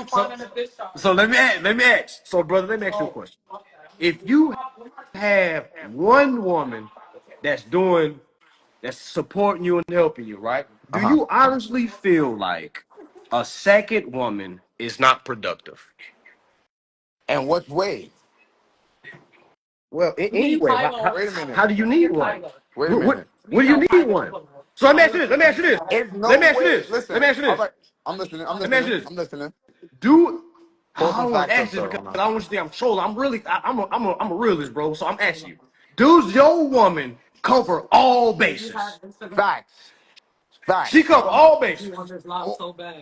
so, so let me ask. So, brother, let me ask you a question. If you have one woman that's supporting you and helping you, right? Uh Do huh. you honestly feel like a second woman is not productive? And which way? Well, anyway, Wait a minute. how do you need one? Wait a What, what, minute. what do you need one? So let me ask you this. Let me ask you this. There's Let no me ask you way. this. Let me Listen. ask you All this. right. I'm listening. I'm Let me ask listening. you this. I'm listening. Do Pull I some don't want to facts ask up, this sir. because Hold I on. don't want you to think I'm trolling. I'm a realist, bro. So I'm asking you. Does your woman cover all bases? Facts. She Facts. cover all bases.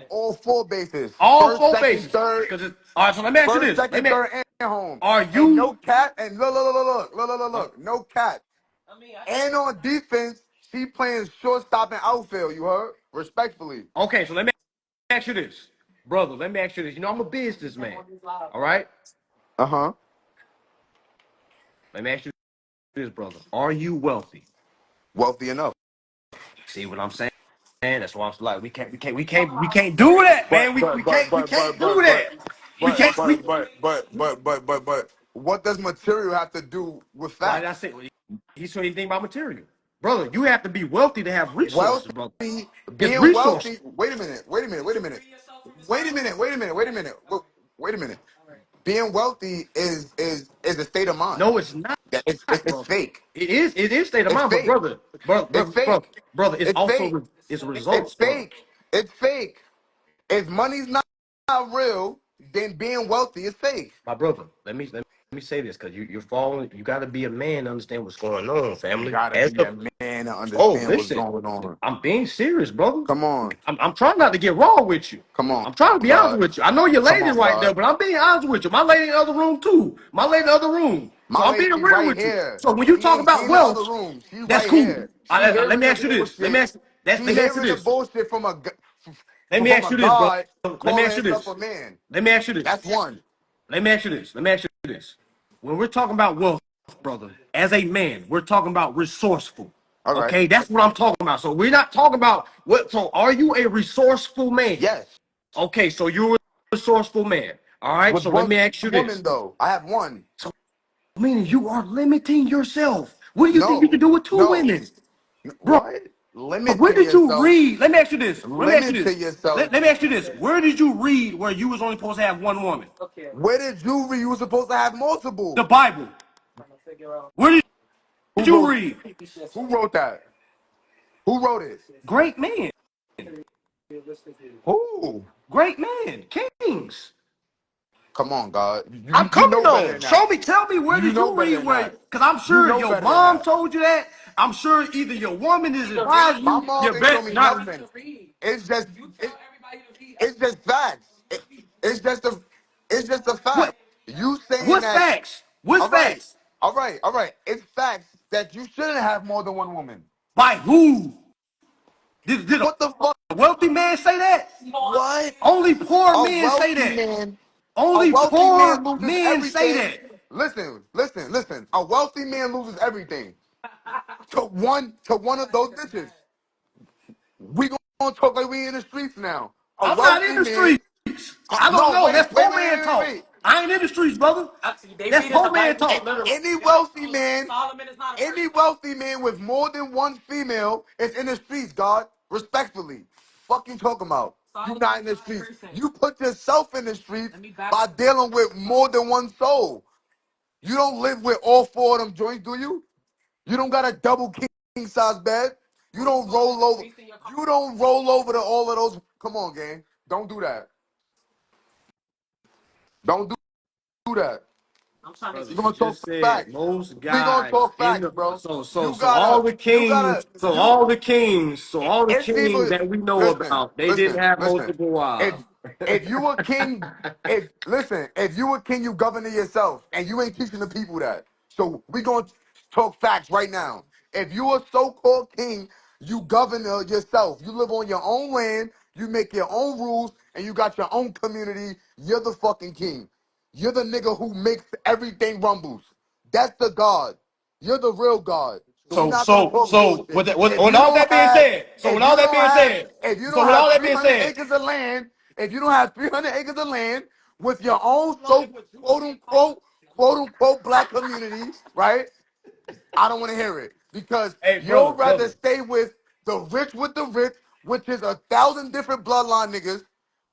All four bases. All First, four second, bases. third. Because all right, so let me ask you First, this. second, third, and home. Are And you no cat. And uh, look. No cat. And on defense, she playing shortstop and outfield. You heard? Respectfully. okay, so let me ask you this. Brother, let me ask you this. I'm a businessman. All right? Uh huh. Let me ask you this, brother. Are you wealthy? Wealthy enough. See what I'm saying? That's why I'm like, we can't do that, But man. We, but we but can't we but can't but do but that. but We but can't we but but what does material have to do with why did I facts? say he said anything about material? Brother, you have to be wealthy to have resources, brother. Wealthy, It's being resources. wealthy. Wait a minute. Wait a minute. Wait a minute. Wait a minute. Wait a minute. Wait a minute. Wait a minute. Being wealthy is a state of mind. No, it's not, That it's brother. fake. It is state of It's mind, but fake. It's fake. brother, it's It's fake. also it's It's results, brother. fake. It's fake. If money's not real, then being wealthy is fake. My brother, let me say this because you're falling. You got to be a man to understand what's going on, You family. gotta be a man to Oh, understand what's listen, going on. I'm being serious, brother. Come on. I'm trying not to get wrong with you. Come on, I'm trying to be honest God. with you. I know your Come lady on, right there, God. but I'm being honest with you. My lady in the other room too. My lady in the other room. So My I'm being lady real right with you. here. So when you talk She about in the other wealth, room. She that's right cool. here. She Let hearing me the ask you this. Let me bullshit. ask. Let She me ask you hearing the this. bullshit Let me from ask a you this, brother. God Let me calling ask you himself this. a man. Let me ask you this. That's one. Let me ask you this. Let me ask you this. When we're talking about wealth, brother, as a man, we're talking about resourceful. All right. Okay, that's what I'm talking about. So we're not talking about what. So are you a resourceful man? Yes. Okay, so you're a resourceful man. All right. With So let one me ask you woman this. though. I have one. So meaning you are limiting yourself. What do you think you can No. do with two No. women, bro? What? Where Limiting did you yourself. read? Let me ask you this. Let me ask you Limit to this. yourself. Let me ask you this. Where did you read where you was only supposed to have one woman? Where did you read you were supposed to have The multiple? Bible. Where did Who you wrote read? who wrote that? Who wrote it? Great men. Who? Great men. Kings. Come on, God. I'm You coming know better on. than that. Show me, tell me where You did know you better read than where, that. because I'm You sure know your better than mom that. told you that. I'm sure either your woman is advising My you, mom you ain't told bet me not. nothing. It's just it's just facts. It's just a it's just a What fact. You saying what's that facts? What's all right, facts? all right. It's facts that you shouldn't have more than one woman. By who? Did What the fuck? a wealthy man say that? What? Only poor A men say wealthy that. man, a Only wealthy man poor loses men say everything. that. Listen. A wealthy man loses everything to one of those bitches. We gonna talk like we in the streets now. A I'm not in wealthy the man. streets. I don't No, know. wait, That's wait, poor wait, man wait, wait, talk. wait. I ain't in the streets, brother. That's poor man talk. Any wealthy man, any wealthy man with more than one female is in the streets, God. Respectfully. Fuck you talking about? You're not in the streets. You put yourself in the streets by dealing with more than one soul. You don't live with all four of them joints, do you? You don't got a double king size bed. You don't roll over. You don't roll over to all of those. Come on, gang. Don't do that. Don't do that. Brother, We're you gonna talk just said facts. most We're gonna guys talk in facts, the bro. so so You so all gotta, the you kings, gotta, so all the it's kings either, that we know listen, about, they didn't listen, have listen. multiple If wives. if you a king, if you a king, you govern yourself, and you ain't teaching the people that. So we gonna talk facts right now. If you a so-called king, you govern yourself. You live on your own land, you make your own rules, and you got your own community. You're the fucking king. You're the nigga who makes everything rumbles. That's the God. You're the real God. So we're So not gonna so talk so bullshit. with, that, with all that being said, If you don't have, if you so don't with all have that being 300 said, acres of land, if you don't have 300 acres of land with your own so quote unquote black community, right? I don't want to hear it because hey you'll rather brother, stay with the rich, which is 1,000 different bloodline niggas,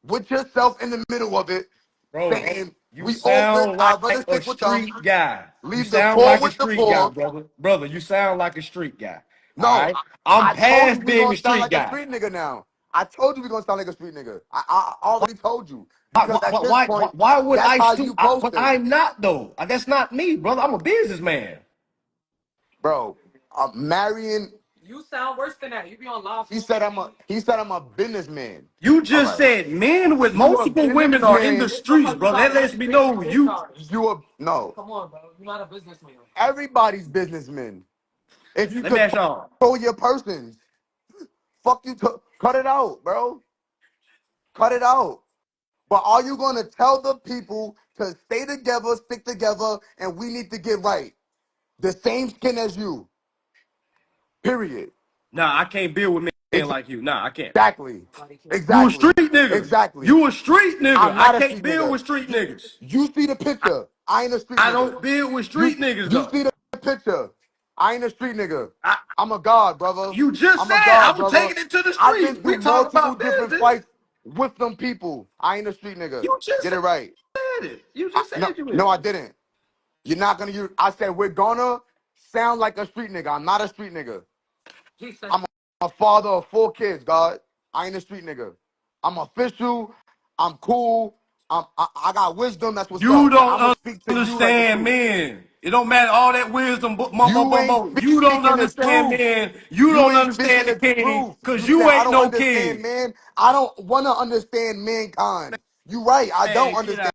with yourself in the middle of it, bro, saying you we all good. sound I'd rather like a stick with them. street guy. You Leave the sound poor like a with the street guy, poor. brother. You sound like a street guy. All No, right, I'm I told you past we being a gonna sound street like a guy. street nigga now. I told you we gonna sound like a street nigga. I already told you because at this point, Why would that's I how stoop? you But posting, I'm not though. That's not me, brother. I'm a businessman. bro. Marrying. You sound worse than that. You be on live. He said I'm a businessman. You All just right. said men with You a multiple women are in the businessman. Based on streets, how you brother. That got lets money, me based on know your you. charge. You a no. Come on, bro. You're not a businessman. Everybody's businessman. If you Let me ask y'all. control your persons, fuck you. Cut it out, bro. Cut it out. But are you gonna tell the people to stay together, stick together, and we need to get right? The same skin as you. Period. Nah, I can't build with men like you. Nah, I can't. Exactly. You a Exactly. street nigga. Exactly. You a street nigga. I'm I not a can't street build nigga. with street niggas. You see the picture. I ain't a street I nigga. don't build with You street niggas you though. see the picture. I ain't a street nigga. I, I'm a god, brother. you just I'm a said god, I'm brother. taking it to the I've been streets. through We talk multiple about different business. fights with them people. I ain't a street nigga. You just Get it right. said it. You just No, said you no, is. I didn't. You're not gonna use. I said we're gonna sound like a street nigga. I'm not a street nigga. He said, I'm a father of 4 kids, God. I ain't a street nigga. I'm official. I'm cool. I got wisdom. That's what's You up. I'm gonna don't speak to you like the understand truth. men. It don't matter all that wisdom, You ain't You don't speaking the understand truth. men. You You don't ain't speaking understand the the king, truth. cause You say you I ain't don't no understand king. man. I don't want to understand mankind. You right. I don't Man, get understand. out.